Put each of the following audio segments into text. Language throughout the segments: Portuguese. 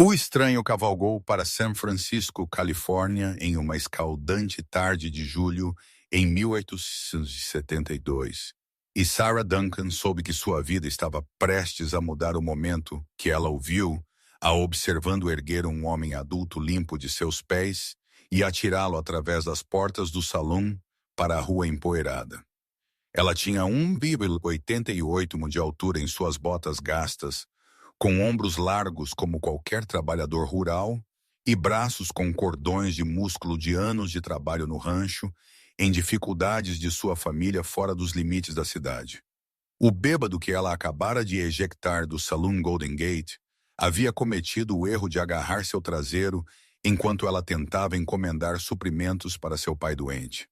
O estranho cavalgou para San Francisco, Califórnia, em uma escaldante tarde de julho em 1872. E Sarah Duncan soube que sua vida estava prestes a mudar o momento que ela o viu, a observando erguer um homem adulto limpo de seus pés e atirá-lo através das portas do salão para a rua empoeirada. Ela tinha 1,88 de altura em suas botas gastas, com ombros largos como qualquer trabalhador rural e braços com cordões de músculo de anos de trabalho no rancho, em dificuldades de sua família fora dos limites da cidade. O bêbado que ela acabara de ejectar do Saloon Golden Gate havia cometido o erro de agarrar seu traseiro enquanto ela tentava encomendar suprimentos para seu pai doente.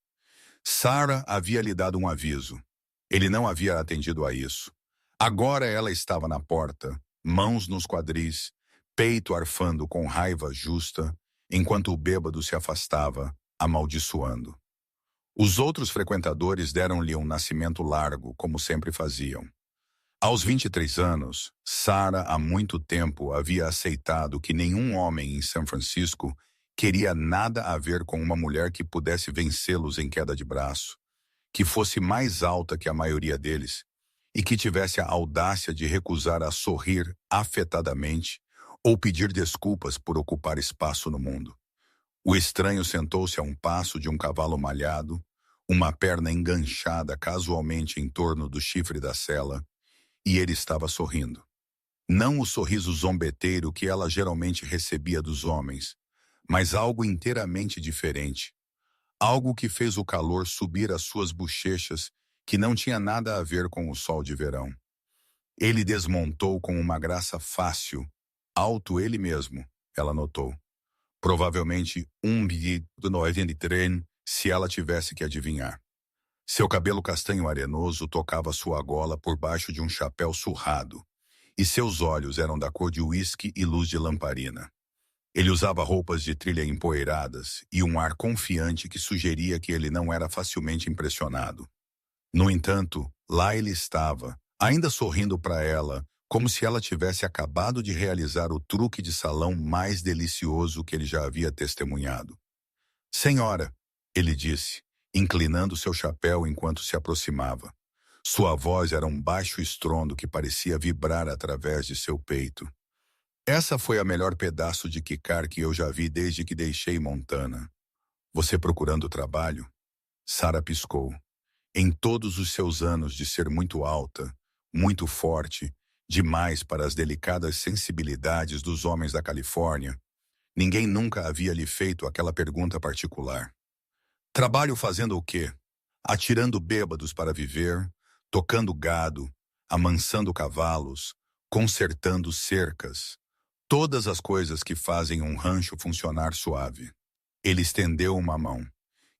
Sarah havia lhe dado um aviso. Ele não havia atendido a isso. Agora ela estava na porta, mãos nos quadris, peito arfando com raiva justa, enquanto o bêbado se afastava, amaldiçoando. Os outros frequentadores deram-lhe um nascimento largo, como sempre faziam. Aos 23 anos, Sarah há muito tempo havia aceitado que nenhum homem em São Francisco queria nada a ver com uma mulher que pudesse vencê-los em queda de braço, que fosse mais alta que a maioria deles e que tivesse a audácia de recusar a sorrir afetadamente ou pedir desculpas por ocupar espaço no mundo. O estranho sentou-se a um passo de um cavalo malhado, uma perna enganchada casualmente em torno do chifre da sela, e ele estava sorrindo. Não o sorriso zombeteiro que ela geralmente recebia dos homens, mas algo inteiramente diferente. Algo que fez o calor subir às suas bochechas, que não tinha nada a ver com o sol de verão. Ele desmontou com uma graça fácil, alto ele mesmo, ela notou. Provavelmente 1,93 se ela tivesse que adivinhar. Seu cabelo castanho arenoso tocava sua gola por baixo de um chapéu surrado, e seus olhos eram da cor de uísque e luz de lamparina. Ele usava roupas de trilha empoeiradas e um ar confiante que sugeria que ele não era facilmente impressionado. No entanto, lá ele estava, ainda sorrindo para ela, como se ela tivesse acabado de realizar o truque de salão mais delicioso que ele já havia testemunhado. Senhora, ele disse, inclinando seu chapéu enquanto se aproximava. Sua voz era um baixo estrondo que parecia vibrar através de seu peito. Essa foi a melhor pedaço de quicar que eu já vi desde que deixei Montana. Você procurando trabalho? Sarah piscou. Em todos os seus anos de ser muito alta, muito forte, demais para as delicadas sensibilidades dos homens da Califórnia, ninguém nunca havia lhe feito aquela pergunta particular. Trabalho fazendo o quê? Atirando bêbados para viver, tocando gado, amansando cavalos, consertando cercas. Todas as coisas que fazem um rancho funcionar suave. Ele estendeu uma mão.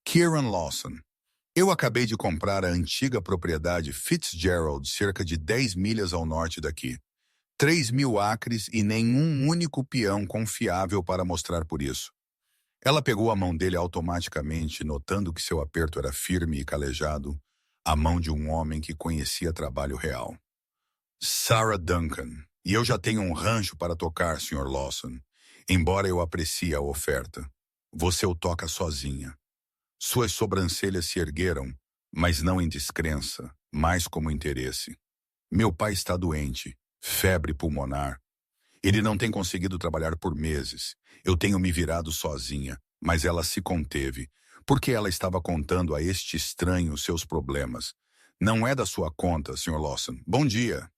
Kieran Lawson. Eu acabei de comprar a antiga propriedade Fitzgerald, cerca de 10 milhas ao norte daqui. 3.000 acres e nenhum único peão confiável para mostrar por isso. Ela pegou a mão dele automaticamente, notando que seu aperto era firme e calejado, a mão de um homem que conhecia trabalho real. Sarah Duncan. E eu já tenho um rancho para tocar, Sr. Lawson. Embora eu aprecie a oferta. Você o toca sozinha. Suas sobrancelhas se ergueram, mas não em descrença, mas como interesse. Meu pai está doente, febre pulmonar. Ele não tem conseguido trabalhar por meses. Eu tenho me virado sozinha, mas ela se conteve, porque ela estava contando a este estranho seus problemas. Não é da sua conta, Sr. Lawson. Bom dia.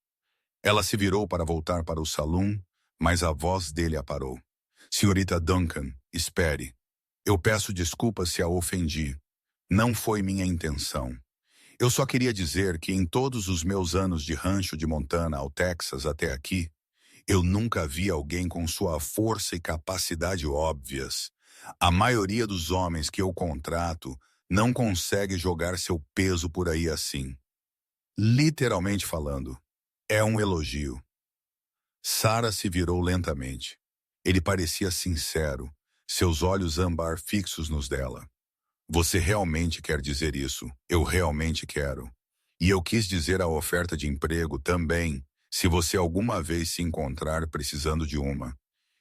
Ela se virou para voltar para o salão, mas a voz dele a parou. Senhorita Duncan, espere. Eu peço desculpas se a ofendi. Não foi minha intenção. Eu só queria dizer que em todos os meus anos de rancho de Montana ao Texas até aqui, eu nunca vi alguém com sua força e capacidade óbvias. A maioria dos homens que eu contrato não consegue jogar seu peso por aí assim. Literalmente falando, é um elogio. Sarah se virou lentamente. Ele parecia sincero, seus olhos âmbar fixos nos dela. Você realmente quer dizer isso? Eu realmente quero. E eu quis dizer a oferta de emprego também, se você alguma vez se encontrar precisando de uma.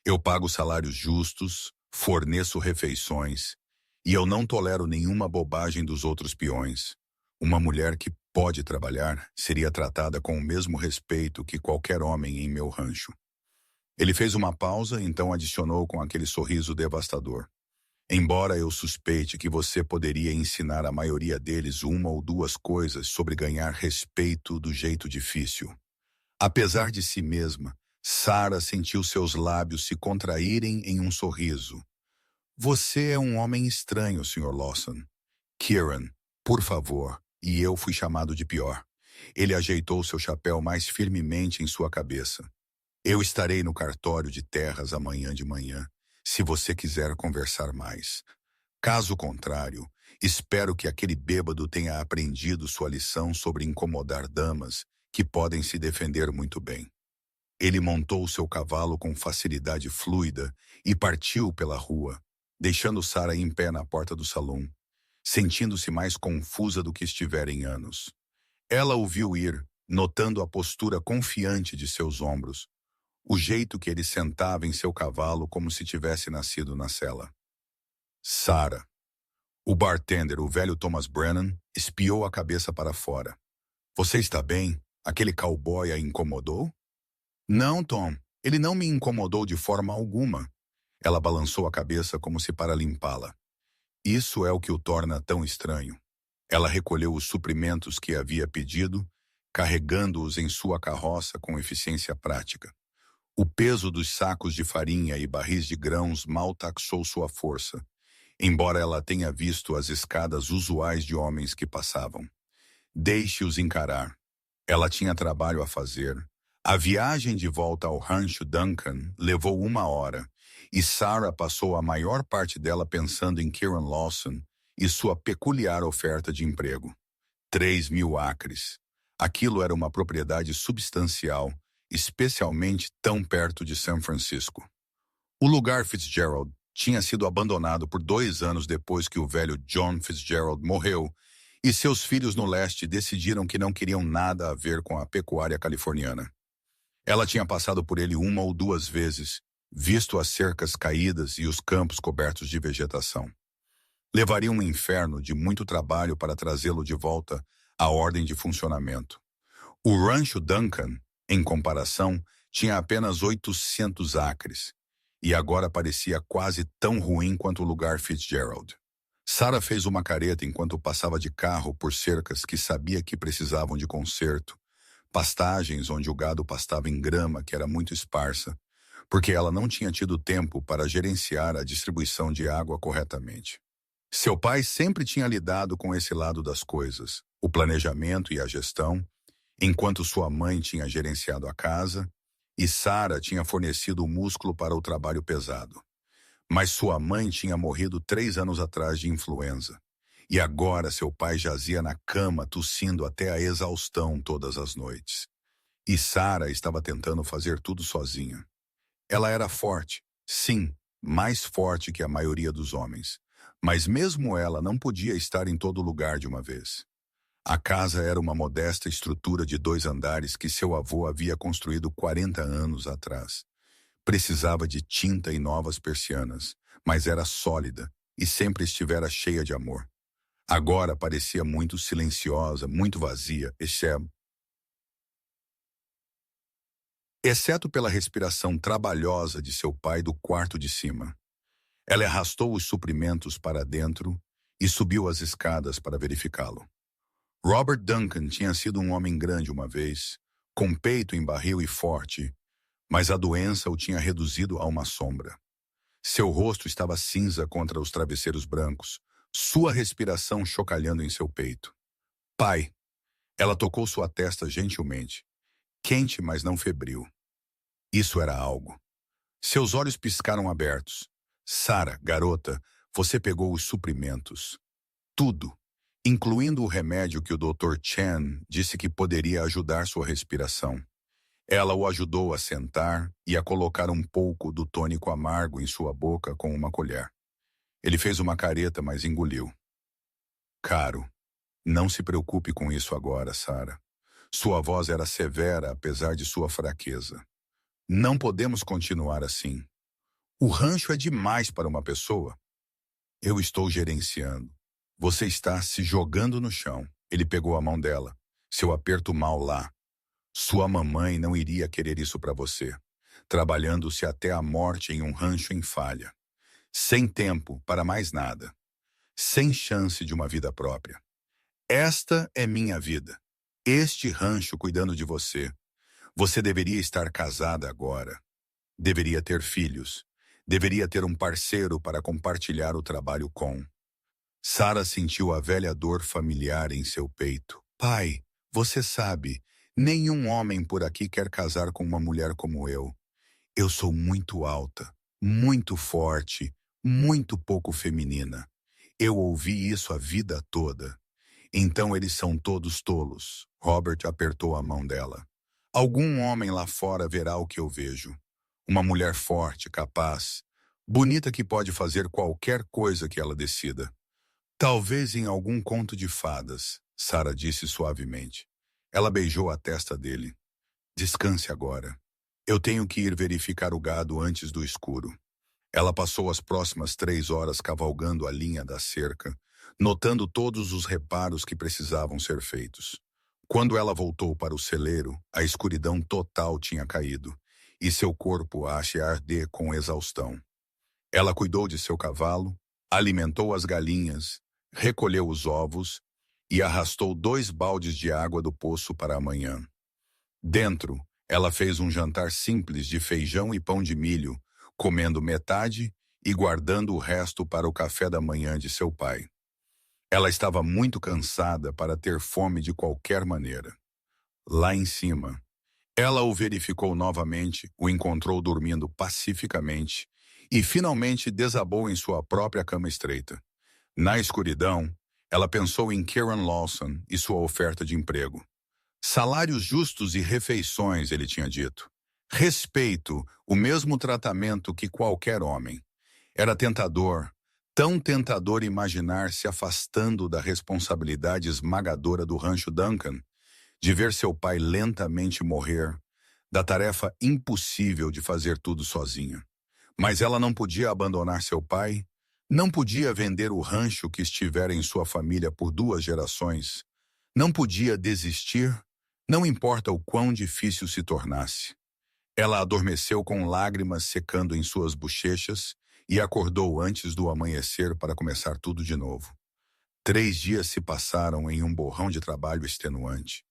Eu pago salários justos, forneço refeições, e eu não tolero nenhuma bobagem dos outros peões. Uma mulher que pode trabalhar seria tratada com o mesmo respeito que qualquer homem em meu rancho. Ele fez uma pausa, então adicionou com aquele sorriso devastador. Embora eu suspeite que você poderia ensinar a maioria deles uma ou duas coisas sobre ganhar respeito do jeito difícil. Apesar de si mesma, Sarah sentiu seus lábios se contraírem em um sorriso. Você é um homem estranho, Sr. Lawson. Kieran, por favor, e eu fui chamado de pior. Ele ajeitou seu chapéu mais firmemente em sua cabeça. Eu estarei no cartório de terras amanhã de manhã, se você quiser conversar mais. Caso contrário, espero que aquele bêbado tenha aprendido sua lição sobre incomodar damas que podem se defender muito bem. Ele montou seu cavalo com facilidade fluida e partiu pela rua, deixando Sarah em pé na porta do salão, sentindo-se mais confusa do que estivera em anos. Ela o viu ir, notando a postura confiante de seus ombros, o jeito que ele sentava em seu cavalo como se tivesse nascido na cela. Sarah. O bartender, o velho Thomas Brennan, espiou a cabeça para fora. Você está bem? Aquele cowboy a incomodou? Não, Tom. Ele não me incomodou de forma alguma. Ela balançou a cabeça como se para limpá-la. Isso é o que o torna tão estranho. Ela recolheu os suprimentos que havia pedido, carregando-os em sua carroça com eficiência prática. O peso dos sacos de farinha e barris de grãos mal taxou sua força, embora ela tenha visto as escadas usuais de homens que passavam. Deixe-os encarar. Ela tinha trabalho a fazer. A viagem de volta ao rancho Duncan levou 1 hora, e Sarah passou a maior parte dela pensando em Kieran Lawson e sua peculiar oferta de emprego. 3.000 acres. Aquilo era uma propriedade substancial, especialmente tão perto de São Francisco. O lugar Fitzgerald tinha sido abandonado por 2 anos depois que o velho John Fitzgerald morreu, e seus filhos no leste decidiram que não queriam nada a ver com a pecuária californiana. Ela tinha passado por ele 1 ou 2 vezes, visto as cercas caídas e os campos cobertos de vegetação. Levaria um inferno de muito trabalho para trazê-lo de volta à ordem de funcionamento. O rancho Duncan, em comparação, tinha apenas 800 acres, e agora parecia quase tão ruim quanto o lugar Fitzgerald. Sarah fez uma careta enquanto passava de carro por cercas que sabia que precisavam de conserto, pastagens onde o gado pastava em grama que era muito esparsa, porque ela não tinha tido tempo para gerenciar a distribuição de água corretamente. Seu pai sempre tinha lidado com esse lado das coisas, o planejamento e a gestão, enquanto sua mãe tinha gerenciado a casa e Sarah tinha fornecido o músculo para o trabalho pesado. Mas sua mãe tinha morrido 3 anos atrás de influenza, e agora seu pai jazia na cama tossindo até a exaustão todas as noites. E Sarah estava tentando fazer tudo sozinha. Ela era forte, sim, mais forte que a maioria dos homens, mas mesmo ela não podia estar em todo lugar de uma vez. A casa era uma modesta estrutura de 2 andares que seu avô havia construído 40 anos atrás. Precisava de tinta e novas persianas, mas era sólida e sempre estivera cheia de amor. Agora parecia muito silenciosa, muito vazia, exceto pela respiração trabalhosa de seu pai do quarto de cima. Ela arrastou os suprimentos para dentro e subiu as escadas para verificá-lo. Robert Duncan tinha sido um homem grande uma vez, com peito em barril e forte, mas a doença o tinha reduzido a uma sombra. Seu rosto estava cinza contra os travesseiros brancos, sua respiração chocalhando em seu peito. Pai! Ela tocou sua testa gentilmente, quente, mas não febril. Isso era algo. Seus olhos piscaram abertos. Sarah, garota, você pegou os suprimentos. Tudo, incluindo o remédio que o Dr. Chen disse que poderia ajudar sua respiração. Ela o ajudou a sentar e a colocar um pouco do tônico amargo em sua boca com uma colher. Ele fez uma careta, mas engoliu. Caro, não se preocupe com isso agora, Sarah. Sua voz era severa apesar de sua fraqueza. Não podemos continuar assim. O rancho é demais para uma pessoa. Eu estou gerenciando. Você está se jogando no chão. Ele pegou a mão dela. Seu aperto mal lá. Sua mamãe não iria querer isso para você. Trabalhando-se até a morte em um rancho em falha. Sem tempo para mais nada. Sem chance de uma vida própria. Esta é minha vida. Este rancho cuidando de você. Você deveria estar casada agora. Deveria ter filhos. Deveria ter um parceiro para compartilhar o trabalho com. Sara sentiu a velha dor familiar em seu peito. Pai, você sabe, nenhum homem por aqui quer casar com uma mulher como eu. Eu sou muito alta, muito forte, muito pouco feminina. Eu ouvi isso a vida toda. Então eles são todos tolos. Robert apertou a mão dela. Algum homem lá fora verá o que eu vejo. Uma mulher forte, capaz, bonita que pode fazer qualquer coisa que ela decida. Talvez em algum conto de fadas, Sara disse suavemente. Ela beijou a testa dele. Descanse agora. Eu tenho que ir verificar o gado antes do escuro. Ela passou as próximas 3 horas cavalgando a linha da cerca, notando todos os reparos que precisavam ser feitos. Quando ela voltou para o celeiro, a escuridão total tinha caído, e seu corpo a arder com exaustão. Ela cuidou de seu cavalo, alimentou as galinhas, recolheu os ovos e arrastou 2 baldes de água do poço para amanhã. Dentro, ela fez um jantar simples de feijão e pão de milho, comendo metade e guardando o resto para o café da manhã de seu pai. Ela estava muito cansada para ter fome de qualquer maneira. Lá em cima, ela o verificou novamente, o encontrou dormindo pacificamente e finalmente desabou em sua própria cama estreita. Na escuridão, ela pensou em Karen Lawson e sua oferta de emprego. Salários justos e refeições, ele tinha dito. Respeito, o mesmo tratamento que qualquer homem. Era tentador, tão tentador imaginar se afastando da responsabilidade esmagadora do rancho Duncan, de ver seu pai lentamente morrer, da tarefa impossível de fazer tudo sozinha. Mas ela não podia abandonar seu pai, não podia vender o rancho que estivera em sua família por 2 gerações, não podia desistir, não importa o quão difícil se tornasse. Ela adormeceu com lágrimas secando em suas bochechas e acordou antes do amanhecer para começar tudo de novo. 3 dias se passaram em um borrão de trabalho extenuante.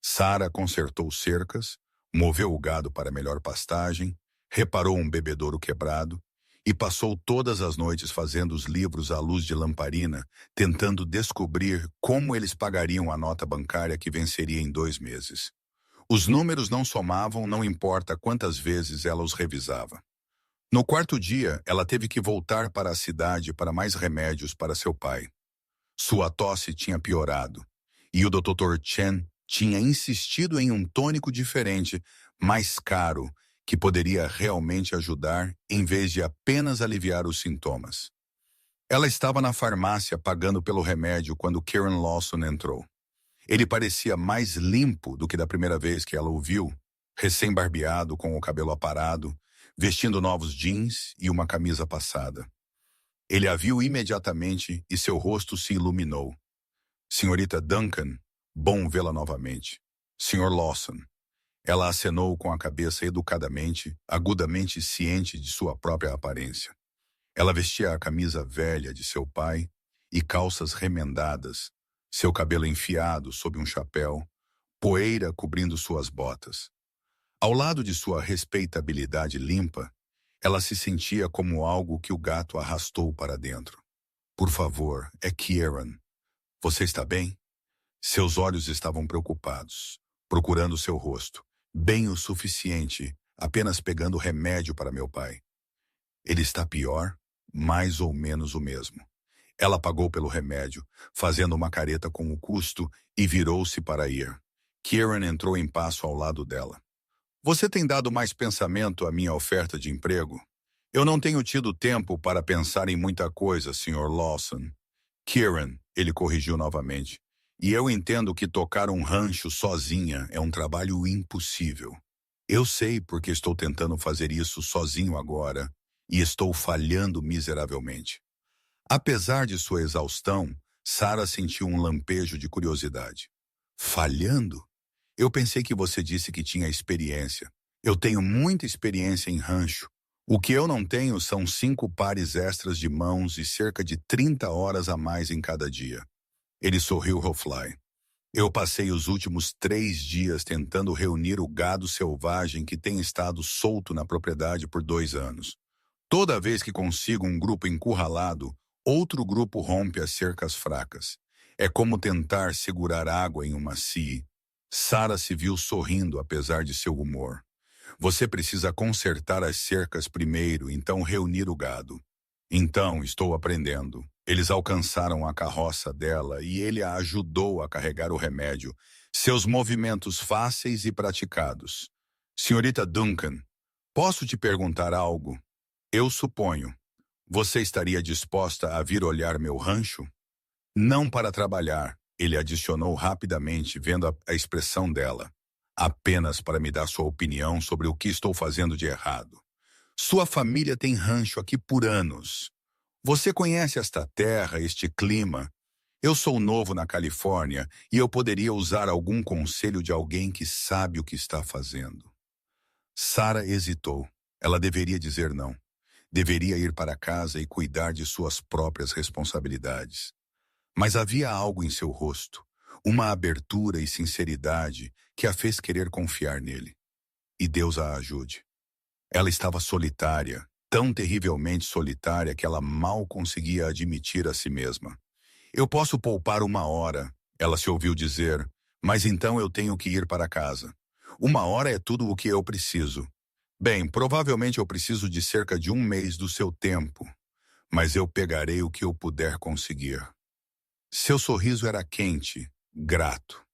Sara consertou cercas, moveu o gado para melhor pastagem, reparou um bebedouro quebrado e passou todas as noites fazendo os livros à luz de lamparina, tentando descobrir como eles pagariam a nota bancária que venceria em 2 meses. Os números não somavam, não importa quantas vezes ela os revisava. No 4º dia, ela teve que voltar para a cidade para mais remédios para seu pai. Sua tosse tinha piorado, e o Dr. Chen tinha insistido em um tônico diferente, mais caro, que poderia realmente ajudar em vez de apenas aliviar os sintomas. Ela estava na farmácia pagando pelo remédio quando Karen Lawson entrou. Ele parecia mais limpo do que da primeira vez que ela o viu, recém-barbeado, com o cabelo aparado, vestindo novos jeans e uma camisa passada. Ele a viu imediatamente e seu rosto se iluminou. Senhorita Duncan, bom vê-la novamente. Sr. Lawson. Ela acenou com a cabeça educadamente, agudamente ciente de sua própria aparência. Ela vestia a camisa velha de seu pai e calças remendadas, seu cabelo enfiado sob um chapéu, poeira cobrindo suas botas. Ao lado de sua respeitabilidade limpa, ela se sentia como algo que o gato arrastou para dentro. Por favor, é Kieran. Você está bem? Seus olhos estavam preocupados, procurando seu rosto. Bem o suficiente, apenas pegando remédio para meu pai. Ele está pior, mais ou menos o mesmo. Ela pagou pelo remédio, fazendo uma careta com o custo, e virou-se para ir. Kieran entrou em passo ao lado dela. Você tem dado mais pensamento à minha oferta de emprego? Eu não tenho tido tempo para pensar em muita coisa, Sr. Lawson. Kieran, ele corrigiu novamente. E eu entendo que tocar um rancho sozinha é um trabalho impossível. Eu sei porque estou tentando fazer isso sozinho agora, e estou falhando miseravelmente. Apesar de sua exaustão, Sarah sentiu um lampejo de curiosidade. Falhando? Eu pensei que você disse que tinha experiência. Eu tenho muita experiência em rancho. O que eu não tenho são 5 pares extras de mãos e cerca de 30 horas a mais em cada dia. Ele sorriu Hofly. Eu passei os últimos 3 dias tentando reunir o gado selvagem que tem estado solto na propriedade por 2 anos. Toda vez que consigo um grupo encurralado, outro grupo rompe as cercas fracas. É como tentar segurar água em uma cie. Sarah se viu sorrindo apesar de seu humor. Você precisa consertar as cercas primeiro, então reunir o gado. Então, estou aprendendo. Eles alcançaram a carroça dela e ele a ajudou a carregar o remédio. Seus movimentos fáceis e praticados. Senhorita Duncan, posso te perguntar algo? Eu suponho. Você estaria disposta a vir olhar meu rancho? Não para trabalhar, ele adicionou rapidamente, vendo a expressão dela. Apenas para me dar sua opinião sobre o que estou fazendo de errado. Sua família tem rancho aqui por anos. Você conhece esta terra, este clima? Eu sou novo na Califórnia e eu poderia usar algum conselho de alguém que sabe o que está fazendo. Sarah hesitou. Ela deveria dizer não. Deveria ir para casa e cuidar de suas próprias responsabilidades. Mas havia algo em seu rosto, uma abertura e sinceridade que a fez querer confiar nele. E Deus a ajude. Ela estava solitária, tão terrivelmente solitária que ela mal conseguia admitir a si mesma. Eu posso poupar 1 hora, ela se ouviu dizer, mas então eu tenho que ir para casa. 1 hora é tudo o que eu preciso. Bem, provavelmente eu preciso de cerca de 1 mês do seu tempo, mas eu pegarei o que eu puder conseguir. Seu sorriso era quente, grato.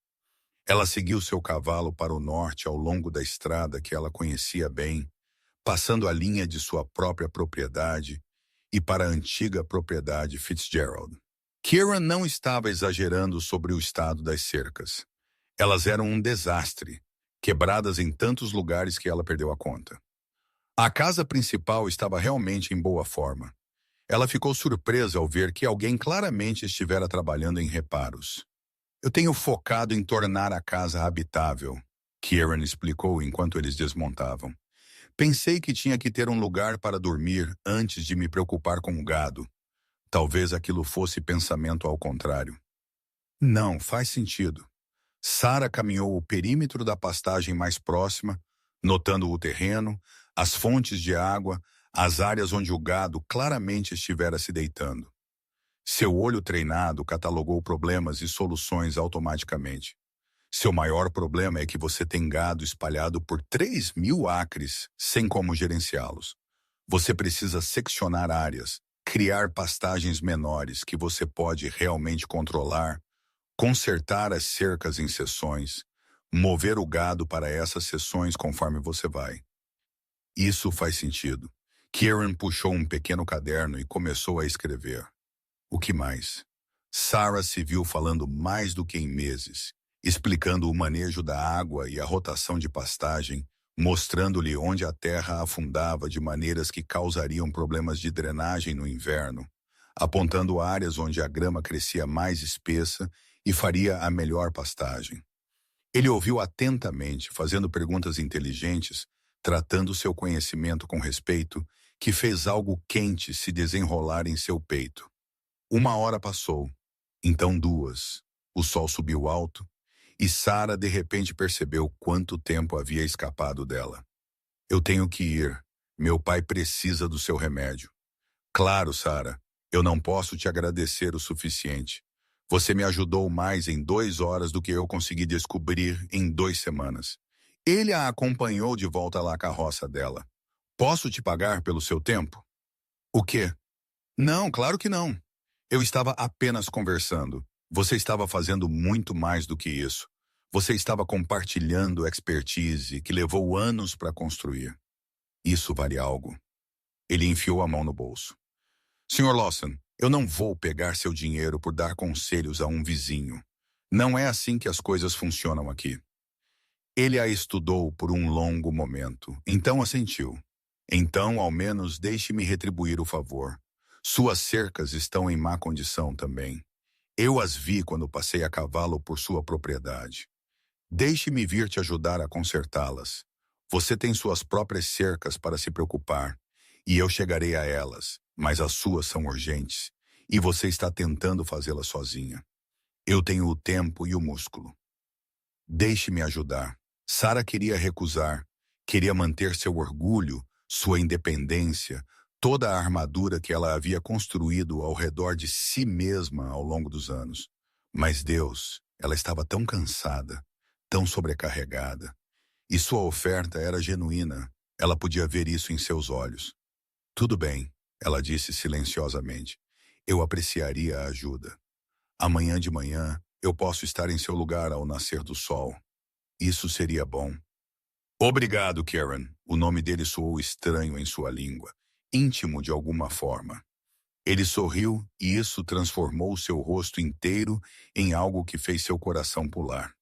Ela seguiu seu cavalo para o norte ao longo da estrada que ela conhecia bem, passando a linha de sua própria propriedade e para a antiga propriedade Fitzgerald. Kieran não estava exagerando sobre o estado das cercas. Elas eram um desastre, quebradas em tantos lugares que ela perdeu a conta. A casa principal estava realmente em boa forma. Ela ficou surpresa ao ver que alguém claramente estivera trabalhando em reparos. Eu tenho focado em tornar a casa habitável, Kieran explicou enquanto eles desmontavam. Pensei que tinha que ter um lugar para dormir antes de me preocupar com o gado. Talvez aquilo fosse pensamento ao contrário. Não, faz sentido. Sarah caminhou o perímetro da pastagem mais próxima, notando o terreno, as fontes de água, as áreas onde o gado claramente estivera se deitando. Seu olho treinado catalogou problemas e soluções automaticamente. Seu maior problema é que você tem gado espalhado por 3.000 acres, sem como gerenciá-los. Você precisa seccionar áreas, criar pastagens menores que você pode realmente controlar, consertar as cercas em seções, mover o gado para essas seções conforme você vai. Isso faz sentido. Kieran puxou um pequeno caderno e começou a escrever. O que mais? Sarah se viu falando mais do que em meses, explicando o manejo da água e a rotação de pastagem, mostrando-lhe onde a terra afundava de maneiras que causariam problemas de drenagem no inverno, apontando áreas onde a grama crescia mais espessa e faria a melhor pastagem. Ele ouviu atentamente, fazendo perguntas inteligentes, tratando seu conhecimento com respeito, que fez algo quente se desenrolar em seu peito. 1 hora passou, então 2. O sol subiu alto, e Sarah de repente percebeu quanto tempo havia escapado dela. Eu tenho que ir. Meu pai precisa do seu remédio. Claro, Sarah, eu não posso te agradecer o suficiente. Você me ajudou mais em 2 horas do que eu consegui descobrir em 2 semanas. Ele a acompanhou de volta à carroça dela. Posso te pagar pelo seu tempo? O quê? Não, claro que não. Eu estava apenas conversando. Você estava fazendo muito mais do que isso. Você estava compartilhando expertise que levou anos para construir. Isso vale algo. Ele enfiou a mão no bolso. Sr. Lawson, eu não vou pegar seu dinheiro por dar conselhos a um vizinho. Não é assim que as coisas funcionam aqui. Ele a estudou por um longo momento, então assentiu. Então, ao menos, deixe-me retribuir o favor. Suas cercas estão em má condição também. Eu as vi quando passei a cavalo por sua propriedade. Deixe-me vir te ajudar a consertá-las. Você tem suas próprias cercas para se preocupar, e eu chegarei a elas, mas as suas são urgentes, e você está tentando fazê-las sozinha. Eu tenho o tempo e o músculo. Deixe-me ajudar. Sara queria recusar, queria manter seu orgulho, sua independência, toda a armadura que ela havia construído ao redor de si mesma ao longo dos anos. Mas Deus, ela estava tão cansada, tão sobrecarregada, e sua oferta era genuína. Ela podia ver isso em seus olhos. Tudo bem, ela disse silenciosamente. Eu apreciaria a ajuda. Amanhã de manhã, eu posso estar em seu lugar ao nascer do sol. Isso seria bom. Obrigado, Karen. O nome dele soou estranho em sua língua, íntimo de alguma forma. Ele sorriu e isso transformou seu rosto inteiro em algo que fez seu coração pular.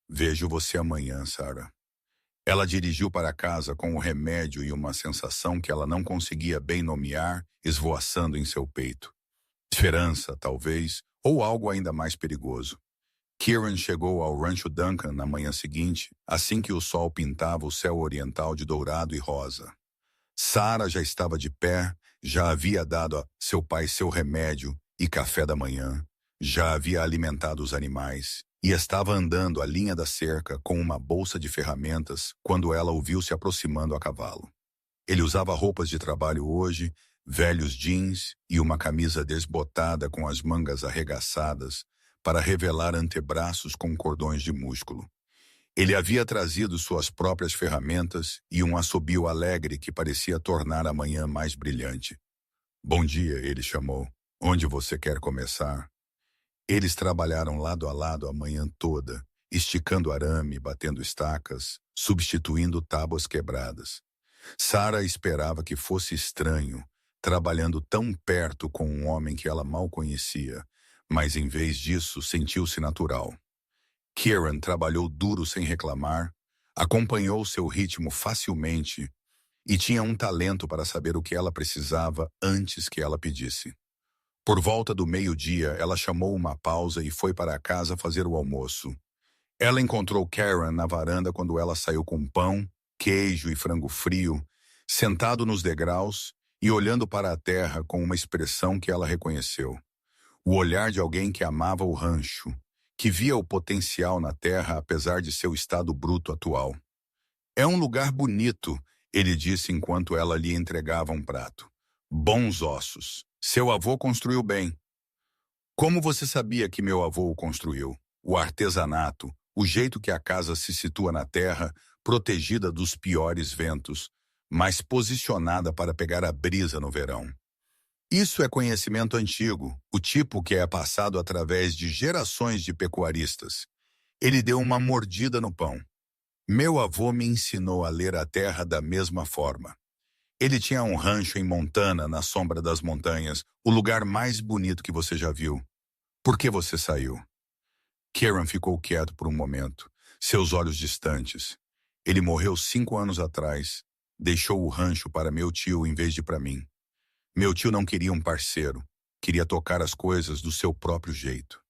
Vejo você amanhã, Sarah. Ela dirigiu para casa com o remédio e uma sensação que ela não conseguia bem nomear esvoaçando em seu peito. Esperança, talvez, ou algo ainda mais perigoso. Kieran chegou ao Rancho Duncan na manhã seguinte, assim que o sol pintava o céu oriental de dourado e rosa. Sarah já estava de pé, já havia dado a seu pai seu remédio e café da manhã, já havia alimentado os animais e estava andando a linha da cerca com uma bolsa de ferramentas quando ela o viu se aproximando a cavalo. Ele usava roupas de trabalho hoje, velhos jeans e uma camisa desbotada com as mangas arregaçadas para revelar antebraços com cordões de músculo. Ele havia trazido suas próprias ferramentas e um assobio alegre que parecia tornar a manhã mais brilhante. Bom dia, ele chamou. Onde você quer começar? Eles trabalharam lado a lado a manhã toda, esticando arame, batendo estacas, substituindo tábuas quebradas. Sarah esperava que fosse estranho, trabalhando tão perto com um homem que ela mal conhecia, mas em vez disso sentiu-se natural. Kieran trabalhou duro sem reclamar, acompanhou seu ritmo facilmente e tinha um talento para saber o que ela precisava antes que ela pedisse. Por volta do meio-dia, ela chamou uma pausa e foi para casa fazer o almoço. Ela encontrou Karen na varanda quando ela saiu com pão, queijo e frango frio, sentado nos degraus e olhando para a terra com uma expressão que ela reconheceu. O olhar de alguém que amava o rancho, que via o potencial na terra apesar de seu estado bruto atual. É um lugar bonito, ele disse enquanto ela lhe entregava um prato. Bons ossos. Seu avô construiu bem. Como você sabia que meu avô o construiu? O artesanato, o jeito que a casa se situa na terra, protegida dos piores ventos, mas posicionada para pegar a brisa no verão. Isso é conhecimento antigo, o tipo que é passado através de gerações de pecuaristas. Ele deu uma mordida no pão. Meu avô me ensinou a ler a terra da mesma forma. Ele tinha um rancho em Montana, na sombra das montanhas, o lugar mais bonito que você já viu. Por que você saiu? Kieran ficou quieto por um momento, seus olhos distantes. Ele morreu 5 anos atrás. Deixou o rancho para meu tio em vez de para mim. Meu tio não queria um parceiro, queria tocar as coisas do seu próprio jeito.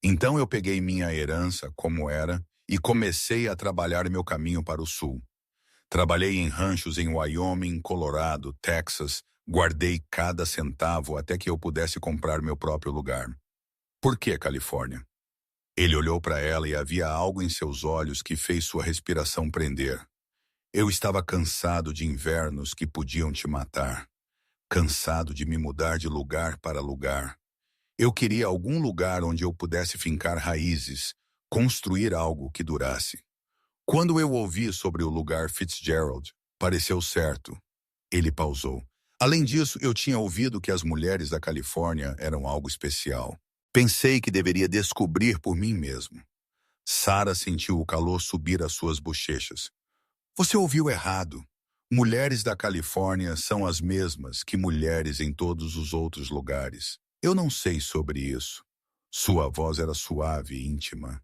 Então eu peguei minha herança, como era, e comecei a trabalhar meu caminho para o sul. Trabalhei em ranchos em Wyoming, Colorado, Texas, guardei cada centavo até que eu pudesse comprar meu próprio lugar. Por que Califórnia? Ele olhou para ela e havia algo em seus olhos que fez sua respiração prender. Eu estava cansado de invernos que podiam te matar. Cansado de me mudar de lugar para lugar. Eu queria algum lugar onde eu pudesse fincar raízes, construir algo que durasse. Quando eu ouvi sobre o lugar Fitzgerald, pareceu certo. Ele pausou. Além disso, eu tinha ouvido que as mulheres da Califórnia eram algo especial. Pensei que deveria descobrir por mim mesmo. Sarah sentiu o calor subir às suas bochechas. Você ouviu errado. Mulheres da Califórnia são as mesmas que mulheres em todos os outros lugares. Eu não sei sobre isso. Sua voz era suave e íntima.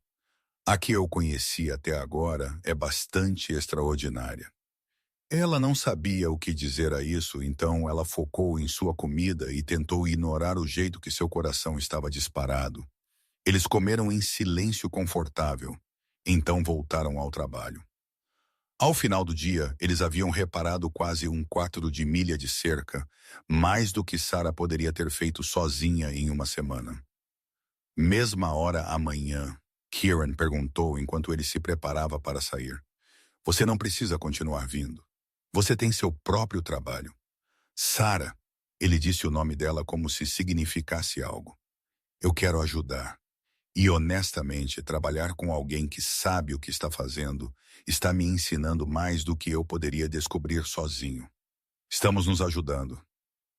A que eu conheci até agora é bastante extraordinária. Ela não sabia o que dizer a isso, então ela focou em sua comida e tentou ignorar o jeito que seu coração estava disparado. Eles comeram em silêncio confortável, então voltaram ao trabalho. Ao final do dia, eles haviam reparado quase um quarto de milha de cerca, mais do que Sarah poderia ter feito sozinha em uma semana. Mesma hora amanhã, Kieran perguntou enquanto ele se preparava para sair. Você não precisa continuar vindo. Você tem seu próprio trabalho. Sarah, ele disse o nome dela como se significasse algo. Eu quero ajudar. E honestamente, trabalhar com alguém que sabe o que está fazendo está me ensinando mais do que eu poderia descobrir sozinho. Estamos nos ajudando.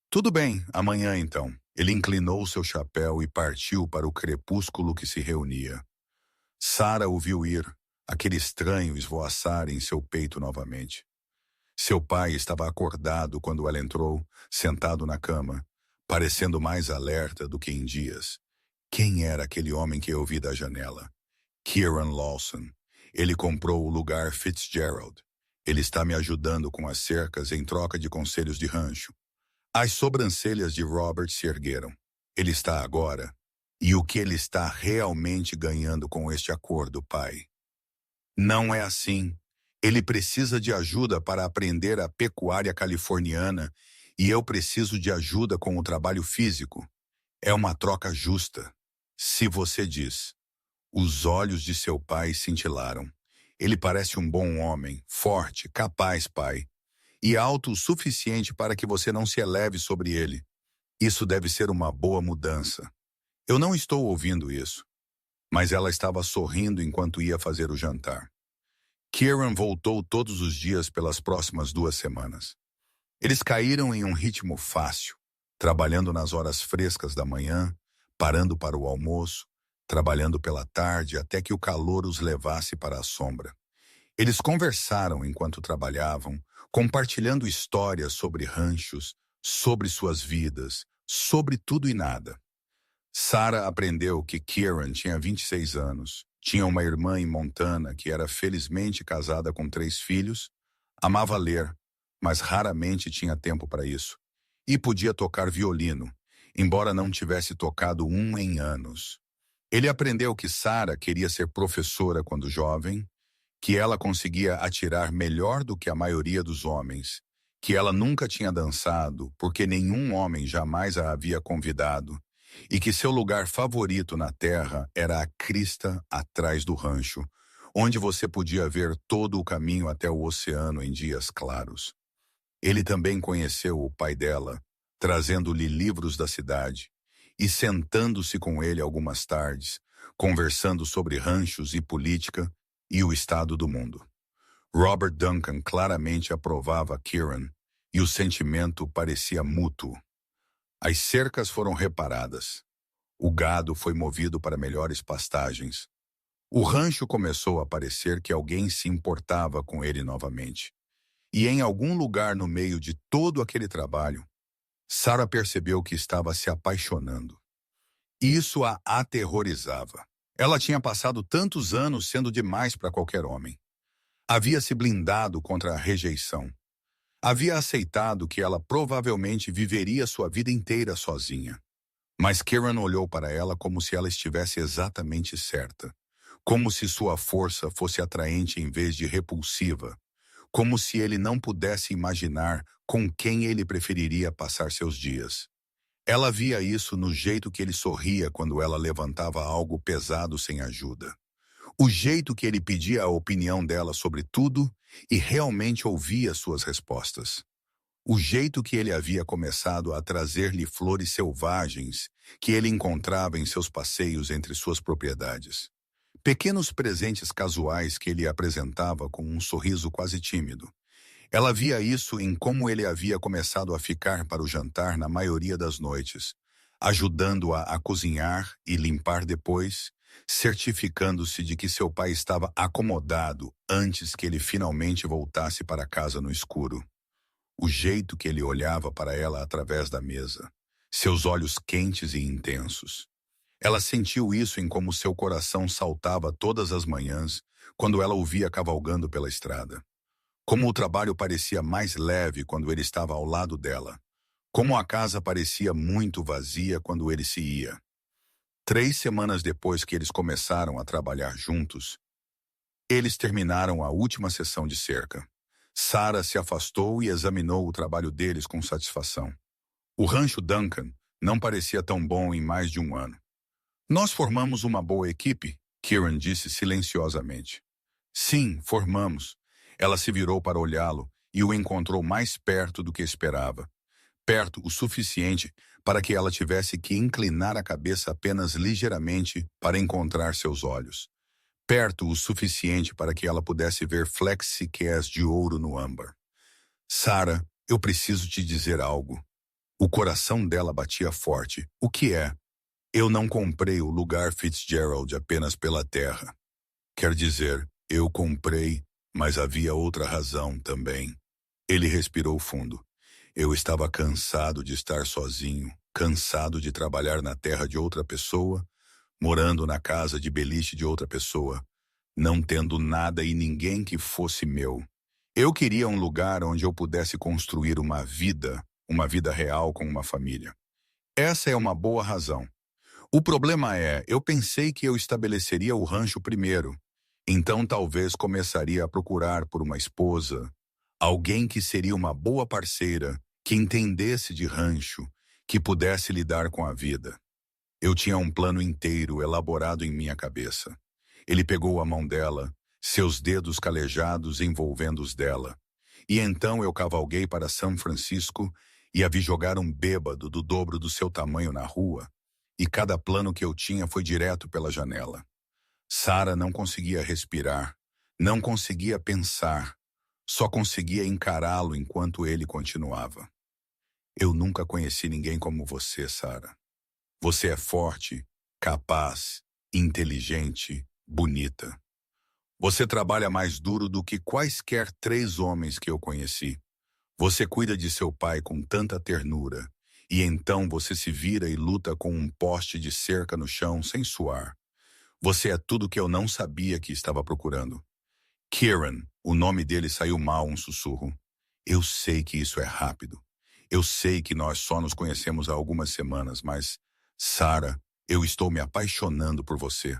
Tudo bem, amanhã então. Ele inclinou seu chapéu e partiu para o crepúsculo que se reunia. Sarah o viu ir, aquele estranho esvoaçar em seu peito novamente. Seu pai estava acordado quando ela entrou, sentado na cama, parecendo mais alerta do que em dias. Quem era aquele homem que eu vi da janela? Kieran Lawson. Ele comprou o lugar Fitzgerald. Ele está me ajudando com as cercas em troca de conselhos de rancho. As sobrancelhas de Robert se ergueram. Ele está agora. E o que ele está realmente ganhando com este acordo, pai? Não é assim. Ele precisa de ajuda para aprender a pecuária californiana e eu preciso de ajuda com o trabalho físico. É uma troca justa. Se você diz. Os olhos de seu pai cintilaram. Ele parece um bom homem, forte, capaz, pai. E alto o suficiente para que você não se eleve sobre ele. Isso deve ser uma boa mudança. Eu não estou ouvindo isso. Mas ela estava sorrindo enquanto ia fazer o jantar. Kieran voltou todos os dias pelas próximas 2 semanas. Eles caíram em um ritmo fácil, trabalhando nas horas frescas da manhã, parando para o almoço, trabalhando pela tarde até que o calor os levasse para a sombra. Eles conversaram enquanto trabalhavam, compartilhando histórias sobre ranchos, sobre suas vidas, sobre tudo e nada. Sarah aprendeu que Kieran tinha 26 anos, tinha uma irmã em Montana que era felizmente casada com 3 filhos, amava ler, mas raramente tinha tempo para isso, e podia tocar violino, embora não tivesse tocado um em anos. Ele aprendeu que Sarah queria ser professora quando jovem, que ela conseguia atirar melhor do que a maioria dos homens, que ela nunca tinha dançado porque nenhum homem jamais a havia convidado, e que seu lugar favorito na terra era a crista atrás do rancho, onde você podia ver todo o caminho até o oceano em dias claros. Ele também conheceu o pai dela, trazendo-lhe livros da cidade, e sentando-se com ele algumas tardes, conversando sobre ranchos e política e o estado do mundo. Robert Duncan claramente aprovava Kieran, e o sentimento parecia mútuo. As cercas foram reparadas. O gado foi movido para melhores pastagens. O rancho começou a parecer que alguém se importava com ele novamente. E em algum lugar no meio de todo aquele trabalho, Sarah percebeu que estava se apaixonando. Isso a aterrorizava. Ela tinha passado tantos anos sendo demais para qualquer homem. Havia se blindado contra a rejeição. Havia aceitado que ela provavelmente viveria sua vida inteira sozinha. Mas Kieran olhou para ela como se ela estivesse exatamente certa. Como se sua força fosse atraente em vez de repulsiva. Como se ele não pudesse imaginar com quem ele preferiria passar seus dias. Ela via isso no jeito que ele sorria quando ela levantava algo pesado sem ajuda. O jeito que ele pedia a opinião dela sobre tudo e realmente ouvia suas respostas. O jeito que ele havia começado a trazer-lhe flores selvagens que ele encontrava em seus passeios entre suas propriedades. Pequenos presentes casuais que ele apresentava com um sorriso quase tímido. Ela via isso em como ele havia começado a ficar para o jantar na maioria das noites, ajudando-a a cozinhar e limpar depois, certificando-se de que seu pai estava acomodado antes que ele finalmente voltasse para casa no escuro. O jeito que ele olhava para ela através da mesa, seus olhos quentes e intensos. Ela sentiu isso em como seu coração saltava todas as manhãs quando ela o via cavalgando pela estrada. Como o trabalho parecia mais leve quando ele estava ao lado dela. Como a casa parecia muito vazia quando ele se ia. 3 semanas depois que eles começaram a trabalhar juntos, eles terminaram a última sessão de cerca. Sarah se afastou e examinou o trabalho deles com satisfação. O rancho Duncan não parecia tão bom em mais de um ano. Nós formamos uma boa equipe, Kieran disse silenciosamente. Sim, formamos. Ela se virou para olhá-lo e o encontrou mais perto do que esperava. Perto o suficiente para que ela tivesse que inclinar a cabeça apenas ligeiramente para encontrar seus olhos. Perto o suficiente para que ela pudesse ver flexicés de ouro no âmbar. Sarah, eu preciso te dizer algo. O coração dela batia forte. O que é? Eu não comprei o lugar Fitzgerald apenas pela terra. Quer dizer, eu comprei, mas havia outra razão também. Ele respirou fundo. Eu estava cansado de estar sozinho, cansado de trabalhar na terra de outra pessoa, morando na casa de beliche de outra pessoa, não tendo nada e ninguém que fosse meu. Eu queria um lugar onde eu pudesse construir uma vida real com uma família. Essa é uma boa razão. O problema é, eu pensei que eu estabeleceria o rancho primeiro, então talvez começaria a procurar por uma esposa, alguém que seria uma boa parceira, que entendesse de rancho, que pudesse lidar com a vida. Eu tinha um plano inteiro elaborado em minha cabeça. Ele pegou a mão dela, seus dedos calejados envolvendo os dela. E então eu cavalguei para São Francisco e a vi jogar um bêbado do dobro do seu tamanho na rua, e cada plano que eu tinha foi direto pela janela. Sarah não conseguia respirar, não conseguia pensar, só conseguia encará-lo enquanto ele continuava. Eu nunca conheci ninguém como você, Sarah. Você é forte, capaz, inteligente, bonita. Você trabalha mais duro do que quaisquer 3 homens que eu conheci. Você cuida de seu pai com tanta ternura, e então você se vira e luta com um poste de cerca no chão sem suar. Você é tudo que eu não sabia que estava procurando. Kieran, o nome dele saiu mal um sussurro. Eu sei que isso é rápido. Eu sei que nós só nos conhecemos há algumas semanas, mas, Sarah, eu estou me apaixonando por você.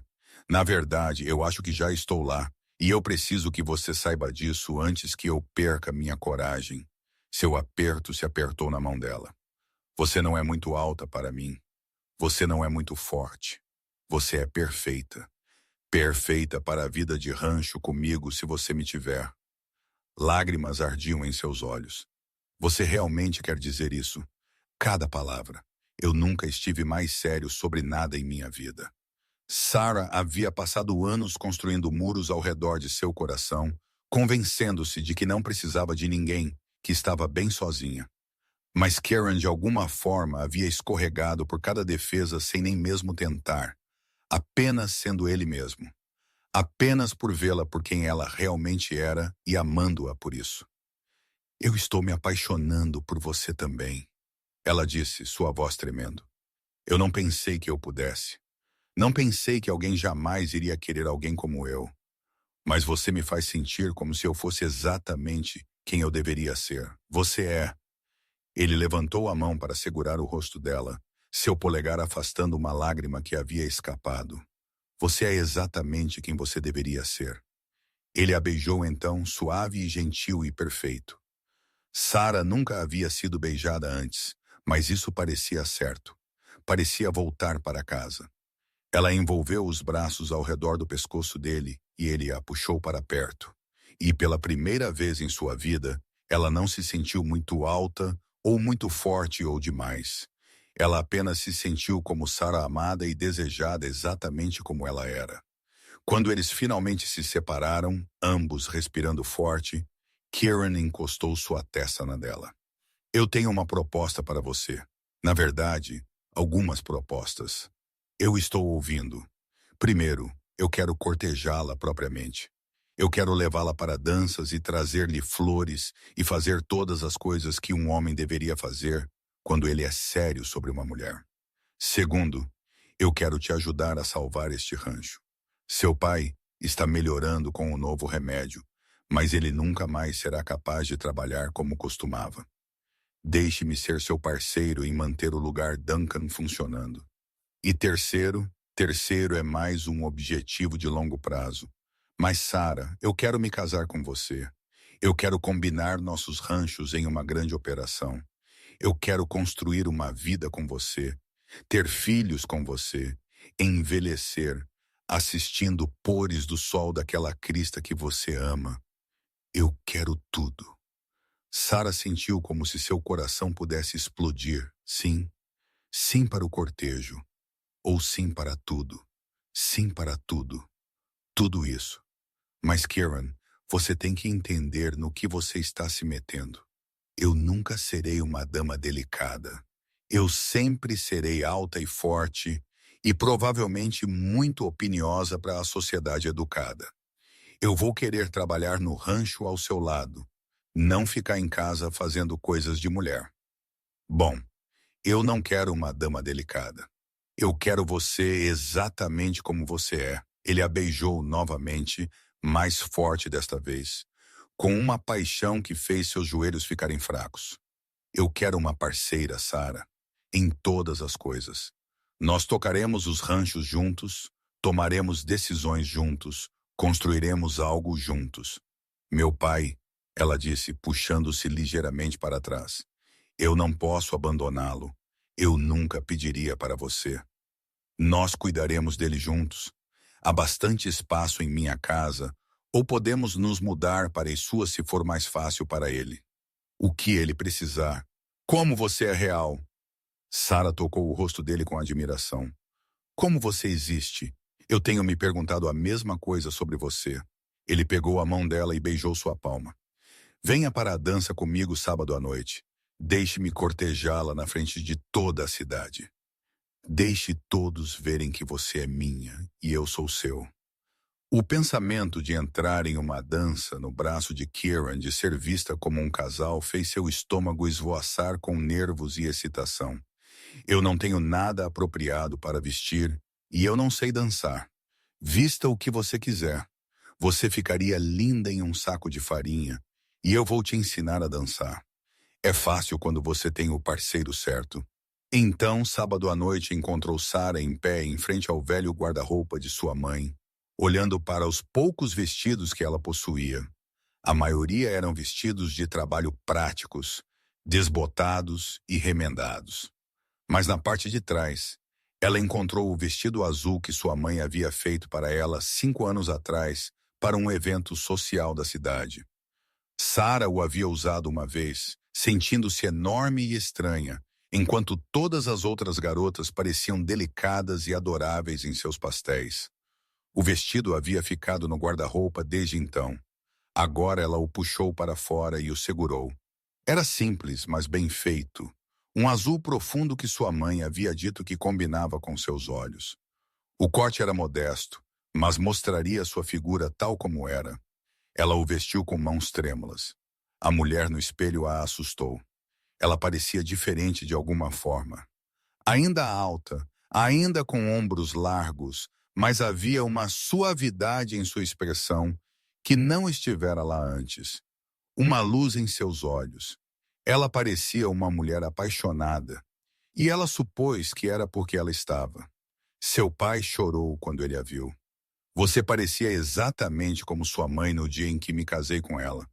Na verdade, eu acho que já estou lá, e eu preciso que você saiba disso antes que eu perca minha coragem. Seu aperto se apertou na mão dela. Você não é muito alta para mim. Você não é muito forte. Você é perfeita. Perfeita para a vida de rancho comigo se você me tiver. Lágrimas ardiam em seus olhos. Você realmente quer dizer isso? Cada palavra. Eu nunca estive mais sério sobre nada em minha vida. Sarah havia passado anos construindo muros ao redor de seu coração, convencendo-se de que não precisava de ninguém, que estava bem sozinha. Mas Kieran de alguma forma havia escorregado por cada defesa sem nem mesmo tentar, apenas sendo ele mesmo. Apenas por vê-la por quem ela realmente era e amando-a por isso. Eu estou me apaixonando por você também, ela disse, sua voz tremendo. Eu não pensei que eu pudesse. Não pensei que alguém jamais iria querer alguém como eu. Mas você me faz sentir como se eu fosse exatamente quem eu deveria ser. Você é. Ele levantou a mão para segurar o rosto dela, seu polegar afastando uma lágrima que havia escapado. Você é exatamente quem você deveria ser. Ele a beijou então, suave e gentil e perfeito. Sarah nunca havia sido beijada antes, mas isso parecia certo. Parecia voltar para casa. Ela envolveu os braços ao redor do pescoço dele e ele a puxou para perto. E pela primeira vez em sua vida, ela não se sentiu muito alta ou muito forte ou demais. Ela apenas se sentiu como Sarah amada e desejada exatamente como ela era. Quando eles finalmente se separaram, ambos respirando forte, Kieran encostou sua testa na dela. Eu tenho uma proposta para você. Na verdade, algumas propostas. Eu estou ouvindo. Primeiro, eu quero cortejá-la propriamente. Eu quero levá-la para danças e trazer-lhe flores e fazer todas as coisas que um homem deveria fazer quando ele é sério sobre uma mulher. Segundo, eu quero te ajudar a salvar este rancho. Seu pai está melhorando com o novo remédio, mas ele nunca mais será capaz de trabalhar como costumava. Deixe-me ser seu parceiro em manter o lugar Duncan funcionando. E terceiro é mais um objetivo de longo prazo. Mas, Sarah, eu quero me casar com você. Eu quero combinar nossos ranchos em uma grande operação. Eu quero construir uma vida com você, ter filhos com você, envelhecer, assistindo pores do sol daquela crista que você ama. Eu quero tudo. Sarah sentiu como se seu coração pudesse explodir. Sim, sim para o cortejo. Ou sim para tudo. Sim para tudo. Tudo isso. Mas, Kieran, você tem que entender no que você está se metendo. Eu nunca serei uma dama delicada. Eu sempre serei alta e forte e provavelmente muito opiniosa para a sociedade educada. Eu vou querer trabalhar no rancho ao seu lado, não ficar em casa fazendo coisas de mulher. Bom, eu não quero uma dama delicada. Eu quero você exatamente como você é. Ele a beijou novamente, mais forte desta vez, com uma paixão que fez seus joelhos ficarem fracos. Eu quero uma parceira, Sarah, em todas as coisas. Nós tocaremos os ranchos juntos, tomaremos decisões juntos, construiremos algo juntos. Meu pai, ela disse, puxando-se ligeiramente para trás. Eu não posso abandoná-lo. Eu nunca pediria para você. Nós cuidaremos dele juntos. Há bastante espaço em minha casa, ou podemos nos mudar para a sua se for mais fácil para ele. O que ele precisar. Como você é real. Sarah tocou o rosto dele com admiração. Como você existe? Eu tenho me perguntado a mesma coisa sobre você. Ele pegou a mão dela e beijou sua palma. Venha para a dança comigo sábado à noite. Deixe-me cortejá-la na frente de toda a cidade. Deixe todos verem que você é minha e eu sou seu. O pensamento de entrar em uma dança no braço de Kieran, de ser vista como um casal, fez seu estômago esvoaçar com nervos e excitação. Eu não tenho nada apropriado para vestir e eu não sei dançar. Vista o que você quiser. Você ficaria linda em um saco de farinha e eu vou te ensinar a dançar. É fácil quando você tem o parceiro certo. Então, sábado à noite, encontrou Sarah em pé em frente ao velho guarda-roupa de sua mãe, olhando para os poucos vestidos que ela possuía. A maioria eram vestidos de trabalho práticos, desbotados e remendados. Mas na parte de trás, ela encontrou o vestido azul que sua mãe havia feito para ela 5 anos atrás para um evento social da cidade. Sarah o havia usado uma vez, sentindo-se enorme e estranha, enquanto todas as outras garotas pareciam delicadas e adoráveis em seus pastéis. O vestido havia ficado no guarda-roupa desde então. Agora ela o puxou para fora e o segurou. Era simples, mas bem feito. Um azul profundo que sua mãe havia dito que combinava com seus olhos. O corte era modesto, mas mostraria sua figura tal como era. Ela o vestiu com mãos trêmulas. A mulher no espelho a assustou. Ela parecia diferente de alguma forma. Ainda alta, ainda com ombros largos, mas havia uma suavidade em sua expressão que não estivera lá antes. Uma luz em seus olhos. Ela parecia uma mulher apaixonada, e ela supôs que era porque ela estava. Seu pai chorou quando ele a viu. Você parecia exatamente como sua mãe no dia em que me casei com ela.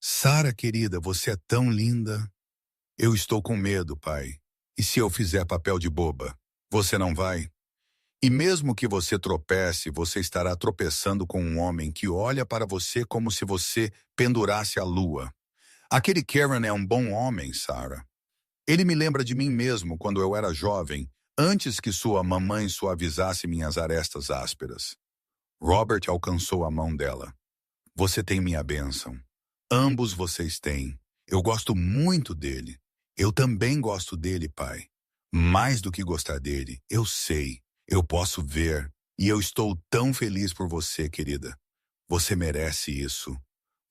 Sarah, querida, você é tão linda. Eu estou com medo, pai. E se eu fizer papel de boba? Você não vai? E mesmo que você tropece, você estará tropeçando com um homem que olha para você como se você pendurasse a lua. Aquele Kieran é um bom homem, Sarah. Ele me lembra de mim mesmo quando eu era jovem, antes que sua mamãe suavizasse minhas arestas ásperas. Robert alcançou a mão dela. Você tem minha bênção. Ambos vocês têm. Eu gosto muito dele. Eu também gosto dele, pai. Mais do que gostar dele, eu sei. Eu posso ver. E eu estou tão feliz por você, querida. Você merece isso.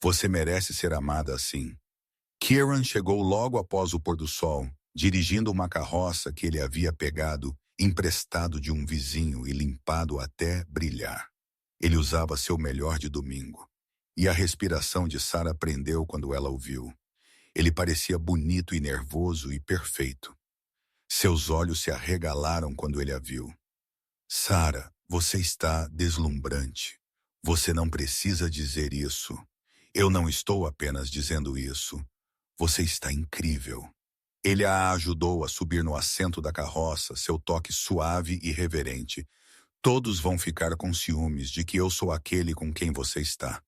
Você merece ser amada assim. Kieran chegou logo após o pôr do sol, dirigindo uma carroça que ele havia pegado, emprestado de um vizinho e limpado até brilhar. Ele usava seu melhor de domingo. e a respiração de Sarah prendeu quando ela o viu. Ele parecia bonito e nervoso e perfeito. Seus olhos se arregalaram quando ele a viu. Sarah, você está deslumbrante. Você não precisa dizer isso. Eu não estou apenas dizendo isso. Você está incrível. Ele a ajudou a subir no assento da carroça, seu toque suave e reverente. Todos vão ficar com ciúmes de que eu sou aquele com quem você está.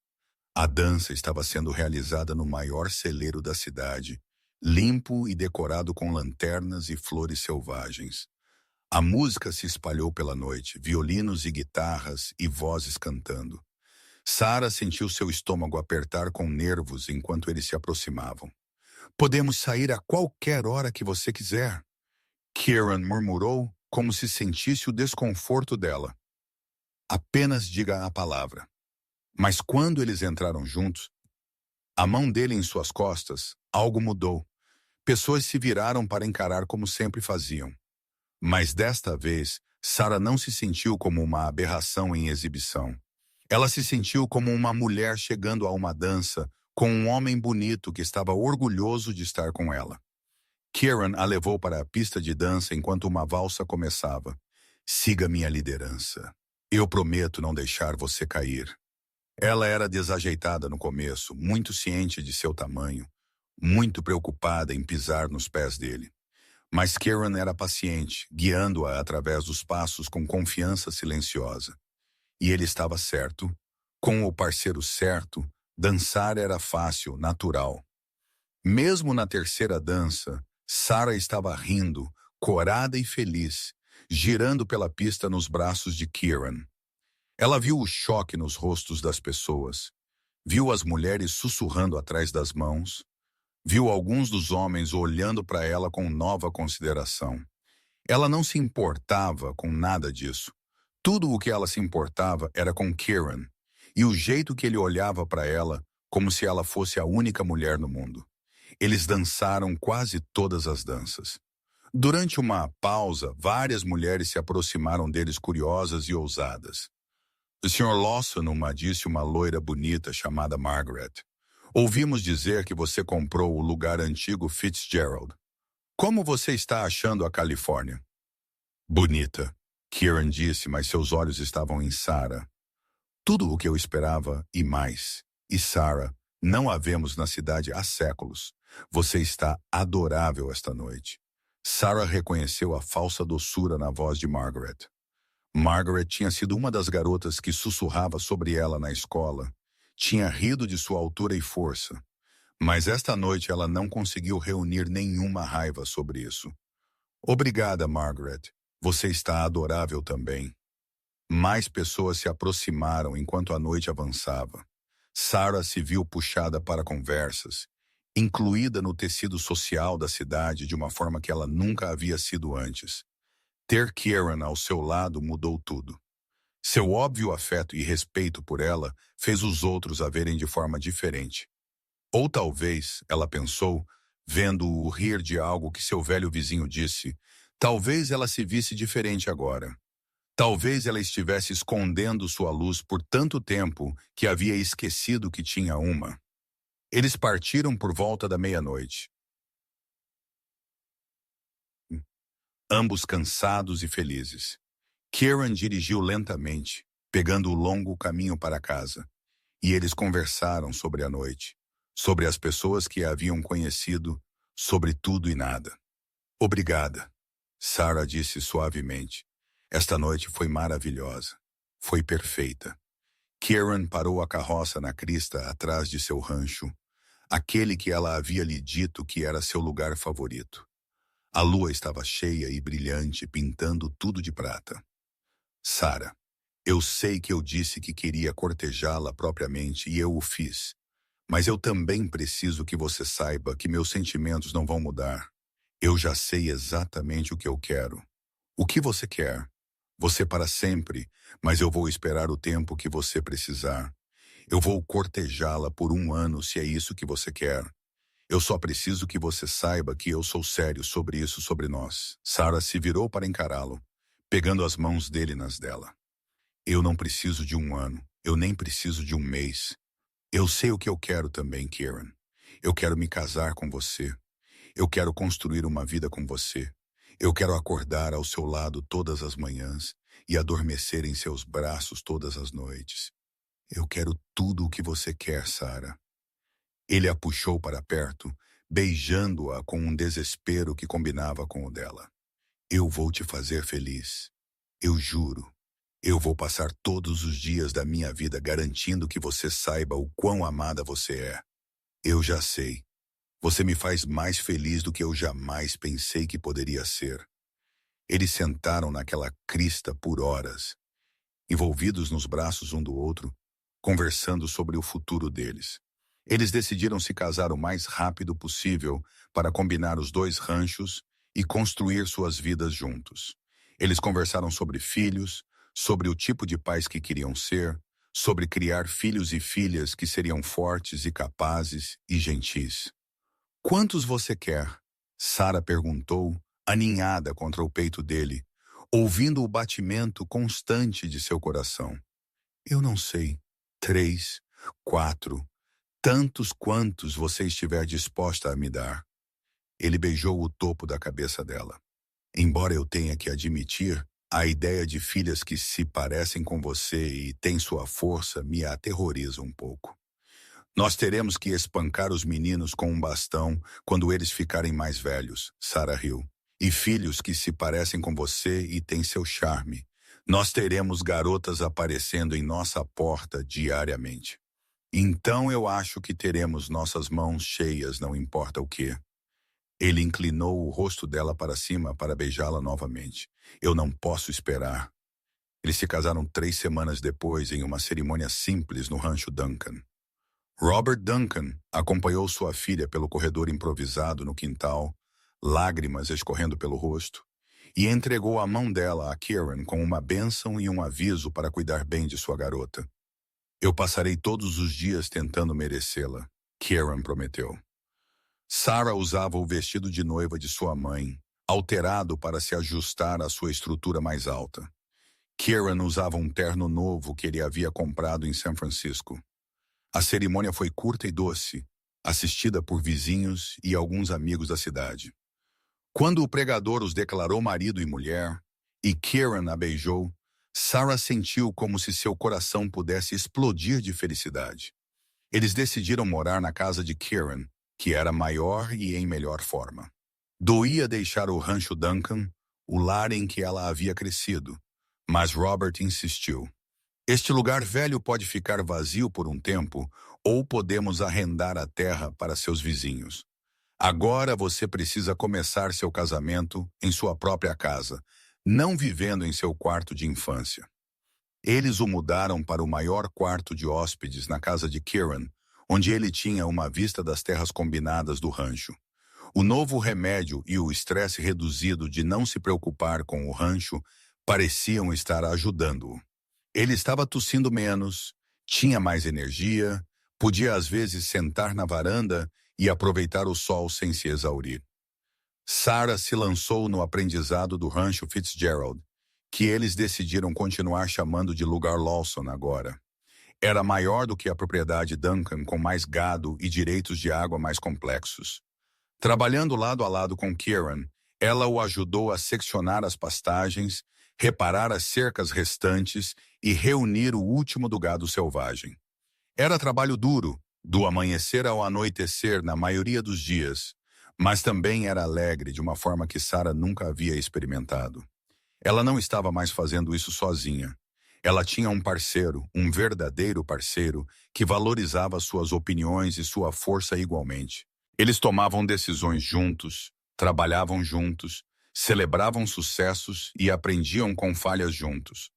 A dança estava sendo realizada no maior celeiro da cidade, limpo e decorado com lanternas e flores selvagens. A música se espalhou pela noite, violinos e guitarras e vozes cantando. Sarah sentiu seu estômago apertar com nervos enquanto eles se aproximavam. Podemos sair a qualquer hora que você quiser, Kieran murmurou, como se sentisse o desconforto dela. Apenas diga a palavra. Mas quando eles entraram juntos, a mão dele em suas costas, algo mudou. Pessoas se viraram para encarar como sempre faziam. Mas desta vez, Sarah não se sentiu como uma aberração em exibição. Ela se sentiu como uma mulher chegando a uma dança com um homem bonito que estava orgulhoso de estar com ela. Kieran a levou para a pista de dança enquanto uma valsa começava. Siga minha liderança. Eu prometo não deixar você cair. Ela era desajeitada no começo, muito ciente de seu tamanho, muito preocupada em pisar nos pés dele. Mas Kieran era paciente, guiando-a através dos passos com confiança silenciosa. E ele estava certo. Com o parceiro certo, dançar era fácil, natural. Mesmo na terceira dança, Sarah estava rindo, corada e feliz, girando pela pista nos braços de Kieran. Ela viu o choque nos rostos das pessoas, viu as mulheres sussurrando atrás das mãos, viu alguns dos homens olhando para ela com nova consideração. Ela não se importava com nada disso. Tudo o que ela se importava era com Kieran, e o jeito que ele olhava para ela, como se ela fosse a única mulher no mundo. Eles dançaram quase todas as danças. Durante uma pausa, várias mulheres se aproximaram deles curiosas e ousadas. O Sr. Lawson disse uma loira bonita chamada Margaret. Ouvimos dizer que você comprou o lugar antigo Fitzgerald. Como você está achando a Califórnia? Bonita, Kieran disse, mas seus olhos estavam em Sarah. Tudo o que eu esperava e mais. E Sarah, não a vemos na cidade há séculos. Você está adorável esta noite. Sarah reconheceu a falsa doçura na voz de Margaret. Margaret tinha sido uma das garotas que sussurrava sobre ela na escola. Tinha rido de sua altura e força. Mas esta noite ela não conseguiu reunir nenhuma raiva sobre isso. Obrigada, Margaret. Você está adorável também. Mais pessoas se aproximaram enquanto a noite avançava. Sarah se viu puxada para conversas, incluída no tecido social da cidade de uma forma que ela nunca havia sido antes. Ter Kieran ao seu lado mudou tudo. Seu óbvio afeto e respeito por ela fez os outros a verem de forma diferente. Ou talvez, ela pensou, vendo-o rir de algo que seu velho vizinho disse, talvez ela se visse diferente agora. Talvez ela estivesse escondendo sua luz por tanto tempo que havia esquecido que tinha uma. Eles partiram por volta da meia-noite. Ambos cansados e felizes. Kieran dirigiu lentamente, pegando o longo caminho para casa. E eles conversaram sobre a noite, sobre as pessoas que a haviam conhecido, sobre tudo e nada. Obrigada, Sarah disse suavemente. Esta noite foi maravilhosa. Foi perfeita. Kieran parou a carroça na crista atrás de seu rancho, aquele que ela havia lhe dito que era seu lugar favorito. A lua estava cheia e brilhante, pintando tudo de prata. Sarah, eu sei que eu disse que queria cortejá-la propriamente e eu o fiz. Mas eu também preciso que você saiba que meus sentimentos não vão mudar. Eu já sei exatamente o que eu quero. O que você quer? Você para sempre, mas eu vou esperar o tempo que você precisar. Eu vou cortejá-la por 1 ano se é isso que você quer. Eu só preciso que você saiba que eu sou sério sobre isso sobre nós. Sarah se virou para encará-lo, pegando as mãos dele nas dela. Eu não preciso de 1 ano, eu nem preciso de 1 mês. Eu sei o que eu quero também, Kieran. Eu quero me casar com você. Eu quero construir uma vida com você. Eu quero acordar ao seu lado todas as manhãs e adormecer em seus braços todas as noites. Eu quero tudo o que você quer, Sarah. Ele a puxou para perto, beijando-a com um desespero que combinava com o dela. Eu vou te fazer feliz. Eu juro. Eu vou passar todos os dias da minha vida garantindo que você saiba o quão amada você é. Eu já sei. Você me faz mais feliz do que eu jamais pensei que poderia ser. Eles sentaram naquela crista por horas, envolvidos nos braços um do outro, conversando sobre o futuro deles. Eles decidiram se casar o mais rápido possível para combinar os dois ranchos e construir suas vidas juntos. Eles conversaram sobre filhos, sobre o tipo de pais que queriam ser, sobre criar filhos e filhas que seriam fortes e capazes e gentis. Quantos você quer? Sarah perguntou, aninhada contra o peito dele, ouvindo o batimento constante de seu coração. Eu não sei. 3, 4, tantos quantos você estiver disposta a me dar. Ele beijou o topo da cabeça dela. Embora eu tenha que admitir, a ideia de filhas que se parecem com você e têm sua força me aterroriza um pouco. Nós teremos que espancar os meninos com um bastão quando eles ficarem mais velhos, Sarah riu. E filhos que se parecem com você e têm seu charme. Nós teremos garotas aparecendo em nossa porta diariamente. Então eu acho que teremos nossas mãos cheias, não importa o quê. Ele inclinou o rosto dela para cima para beijá-la novamente. Eu não posso esperar. Eles se casaram 3 semanas depois em uma cerimônia simples no rancho Duncan. Robert Duncan acompanhou sua filha pelo corredor improvisado no quintal, lágrimas escorrendo pelo rosto, e entregou a mão dela a Kieran com uma bênção e um aviso para cuidar bem de sua garota. Eu passarei todos os dias tentando merecê-la, Kieran prometeu. Sarah usava o vestido de noiva de sua mãe, alterado para se ajustar à sua estrutura mais alta. Kieran usava um terno novo que ele havia comprado em São Francisco. A cerimônia foi curta e doce, assistida por vizinhos e alguns amigos da cidade. Quando o pregador os declarou marido e mulher, e Kieran a beijou, Sarah sentiu como se seu coração pudesse explodir de felicidade. Eles decidiram morar na casa de Kieran, que era maior e em melhor forma. Doía deixar o rancho Duncan, o lar em que ela havia crescido, mas Robert insistiu. Este lugar velho pode ficar vazio por um tempo, ou podemos arrendar a terra para seus vizinhos. Agora você precisa começar seu casamento em sua própria casa, não vivendo em seu quarto de infância. Eles o mudaram para o maior quarto de hóspedes na casa de Kieran, onde ele tinha uma vista das terras combinadas do rancho. O novo remédio e o estresse reduzido de não se preocupar com o rancho pareciam estar ajudando-o. Ele estava tossindo menos, tinha mais energia, podia às vezes sentar na varanda e aproveitar o sol sem se exaurir. Sarah se lançou no aprendizado do rancho Fitzgerald, que eles decidiram continuar chamando de lugar Lawson agora. Era maior do que a propriedade Duncan, com mais gado e direitos de água mais complexos. Trabalhando lado a lado com Kieran, ela o ajudou a seccionar as pastagens, reparar as cercas restantes e reunir o último do gado selvagem. Era trabalho duro, do amanhecer ao anoitecer na maioria dos dias, mas também era alegre de uma forma que Sarah nunca havia experimentado. Ela não estava mais fazendo isso sozinha. Ela tinha um parceiro, um verdadeiro parceiro, que valorizava suas opiniões e sua força igualmente. Eles tomavam decisões juntos, trabalhavam juntos, celebravam sucessos e aprendiam com falhas juntos.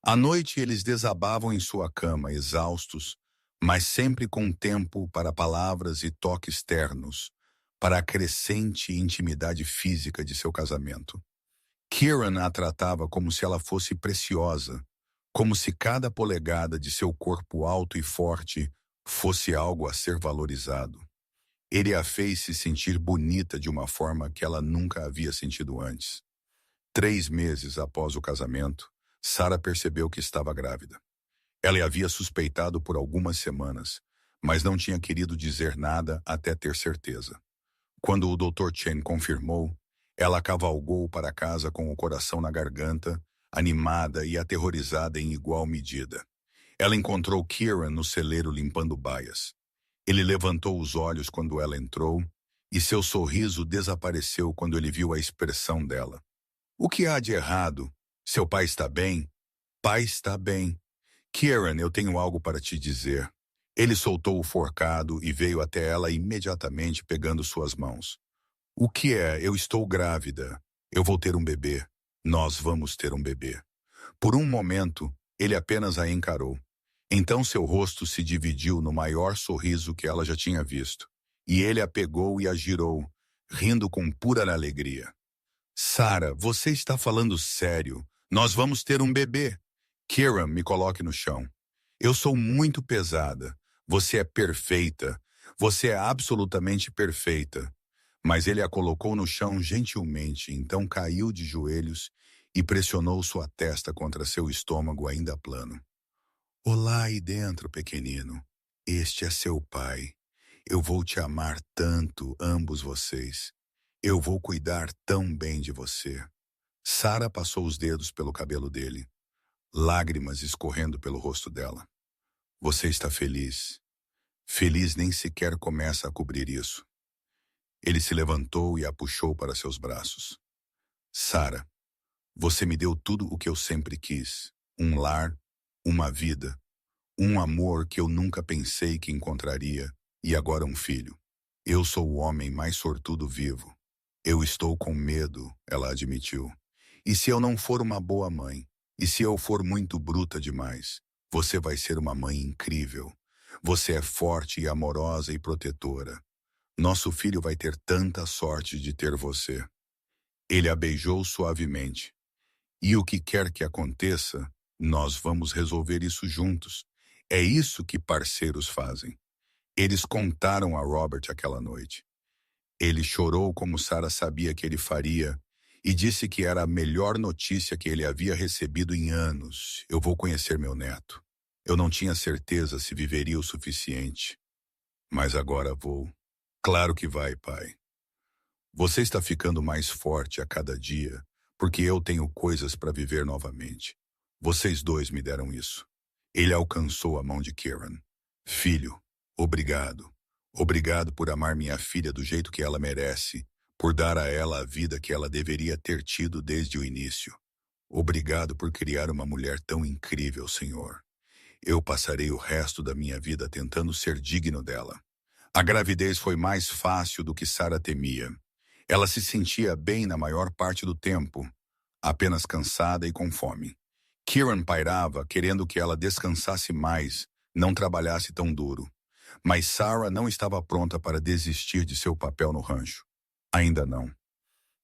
À noite eles desabavam em sua cama, exaustos, mas sempre com tempo para palavras e toques ternos, para a crescente intimidade física de seu casamento. Kieran a tratava como se ela fosse preciosa, como se cada polegada de seu corpo alto e forte fosse algo a ser valorizado. Ele a fez se sentir bonita de uma forma que ela nunca havia sentido antes. 3 meses após o casamento, Sarah percebeu que estava grávida. Ela havia suspeitado por algumas semanas, mas não tinha querido dizer nada até ter certeza. Quando o Dr. Chen confirmou, ela cavalgou para casa com o coração na garganta, animada e aterrorizada em igual medida. Ela encontrou Kieran no celeiro limpando baias. Ele levantou os olhos quando ela entrou, e seu sorriso desapareceu quando ele viu a expressão dela. O que há de errado? Seu pai está bem? Pai está bem. Kieran, eu tenho algo para te dizer. Ele soltou o forcado e veio até ela imediatamente pegando suas mãos. O que é? Eu estou grávida. Eu vou ter um bebê. Nós vamos ter um bebê. Por um momento, ele apenas a encarou. Então seu rosto se dividiu no maior sorriso que ela já tinha visto. E ele a pegou e a girou, rindo com pura alegria. Sarah, você está falando sério. Nós vamos ter um bebê. Kieran, me coloque no chão. Eu sou muito pesada. Você é perfeita. Você é absolutamente perfeita. Mas ele a colocou no chão gentilmente, então caiu de joelhos e pressionou sua testa contra seu estômago ainda plano. Olá aí dentro, pequenino. Este é seu pai. Eu vou te amar tanto, ambos vocês. Eu vou cuidar tão bem de você. Sarah passou os dedos pelo cabelo dele, lágrimas escorrendo pelo rosto dela. Você está feliz. Feliz nem sequer começa a cobrir isso. Ele se levantou e a puxou para seus braços. Sarah, você me deu tudo o que eu sempre quis. Um lar, uma vida, um amor que eu nunca pensei que encontraria, e agora um filho. Eu sou o homem mais sortudo vivo. Eu estou com medo, ela admitiu. E se eu não for uma boa mãe? E se eu for muito bruta demais? Você vai ser uma mãe incrível. Você é forte e amorosa e protetora. Nosso filho vai ter tanta sorte de ter você. Ele a beijou suavemente. E o que quer que aconteça, nós vamos resolver isso juntos. É isso que parceiros fazem. Eles contaram a Robert aquela noite. Ele chorou como Sarah sabia que ele faria e disse que era a melhor notícia que ele havia recebido em anos. Eu vou conhecer meu neto. Eu não tinha certeza se viveria o suficiente. Mas agora vou. Claro que vai, pai. Você está ficando mais forte a cada dia, porque eu tenho coisas para viver novamente. Vocês dois me deram isso. Ele alcançou a mão de Kieran. Filho, obrigado. Obrigado por amar minha filha do jeito que ela merece, por dar a ela a vida que ela deveria ter tido desde o início. Obrigado por criar uma mulher tão incrível, Senhor. Eu passarei o resto da minha vida tentando ser digno dela. A gravidez foi mais fácil do que Sarah temia. Ela se sentia bem na maior parte do tempo, apenas cansada e com fome. Kieran pairava, querendo que ela descansasse mais, não trabalhasse tão duro. Mas Sarah não estava pronta para desistir de seu papel no rancho. Ainda não.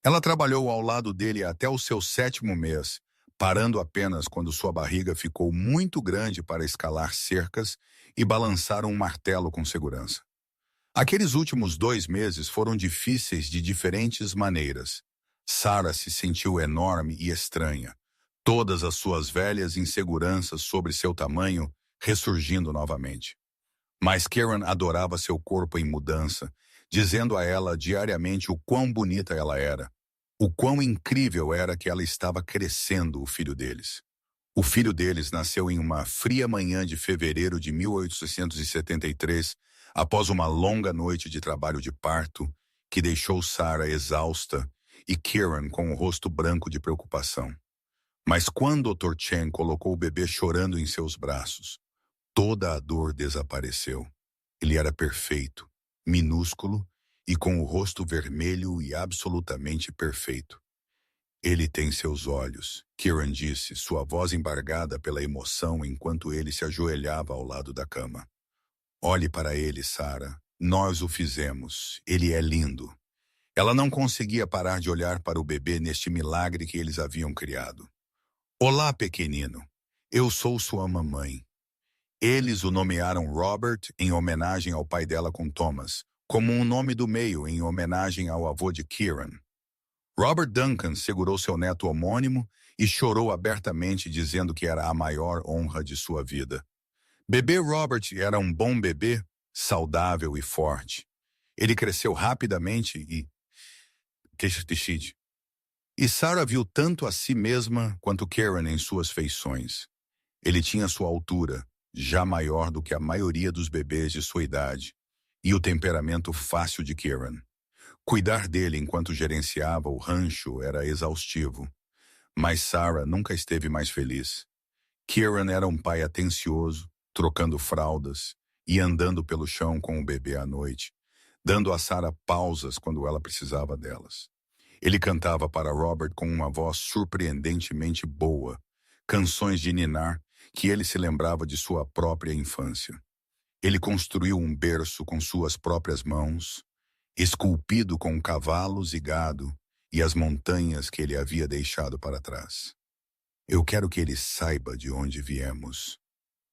Ela trabalhou ao lado dele até o seu 7º mês, parando apenas quando sua barriga ficou muito grande para escalar cercas e balançar um martelo com segurança. Aqueles últimos 2 meses foram difíceis de diferentes maneiras. Sarah se sentiu enorme e estranha, todas as suas velhas inseguranças sobre seu tamanho ressurgindo novamente. Mas Kieran adorava seu corpo em mudança, dizendo a ela diariamente o quão bonita ela era, o quão incrível era que ela estava crescendo o filho deles. O filho deles nasceu em uma fria manhã de fevereiro de 1873, após uma longa noite de trabalho de parto, que deixou Sarah exausta e Kieran com o rosto branco de preocupação. Mas quando Dr. Chen colocou o bebê chorando em seus braços, toda a dor desapareceu. Ele era perfeito, minúsculo e com o rosto vermelho e absolutamente perfeito. Ele tem seus olhos, Kieran disse, sua voz embargada pela emoção enquanto ele se ajoelhava ao lado da cama. Olhe para ele, Sarah. Nós o fizemos. Ele é lindo. Ela não conseguia parar de olhar para o bebê neste milagre que eles haviam criado. Olá, pequenino. Eu sou sua mamãe. Eles o nomearam Robert em homenagem ao pai dela com Thomas, como um nome do meio em homenagem ao avô de Kieran. Robert Duncan segurou seu neto homônimo e chorou abertamente dizendo que era a maior honra de sua vida. Bebê Robert era um bom bebê, saudável e forte. Ele cresceu rapidamente e Sarah viu tanto a si mesma quanto Karen em suas feições. Ele tinha sua altura, já maior do que a maioria dos bebês de sua idade, e o temperamento fácil de Karen. Cuidar dele enquanto gerenciava o rancho era exaustivo, mas Sarah nunca esteve mais feliz. Kieran era um pai atencioso, trocando fraldas e andando pelo chão com o bebê à noite, dando a Sarah pausas quando ela precisava delas. Ele cantava para Robert com uma voz surpreendentemente boa, canções de ninar que ele se lembrava de sua própria infância. Ele construiu um berço com suas próprias mãos, esculpido com cavalos e gado e as montanhas que ele havia deixado para trás. Eu quero que ele saiba de onde viemos,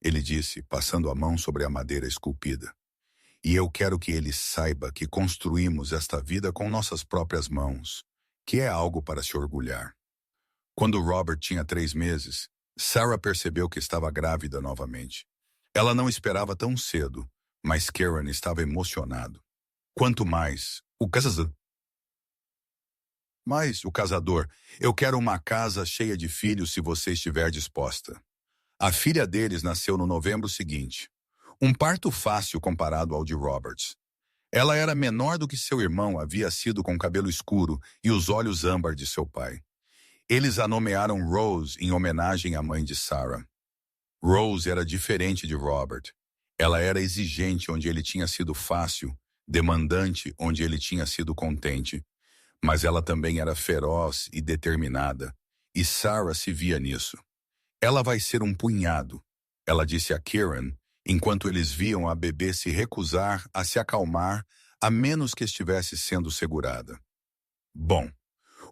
ele disse, passando a mão sobre a madeira esculpida. E eu quero que ele saiba que construímos esta vida com nossas próprias mãos, que é algo para se orgulhar. Quando Robert tinha 3 meses, Sarah percebeu que estava grávida novamente. Ela não esperava tão cedo, mas Karen estava emocionado. Quanto mais, o casador, eu quero uma casa cheia de filhos se você estiver disposta. A filha deles nasceu no novembro seguinte. Um parto fácil comparado ao de Roberts. Ela era menor do que seu irmão havia sido com cabelo escuro e os olhos âmbar de seu pai. Eles a nomearam Rose em homenagem à mãe de Sarah. Rose era diferente de Robert. Ela era exigente onde ele tinha sido fácil, demandante onde ele tinha sido contente. Mas ela também era feroz e determinada, e Sarah se via nisso. Ela vai ser um punhado, ela disse a Kieran, enquanto eles viam a bebê se recusar a se acalmar, a menos que estivesse sendo segurada. Bom,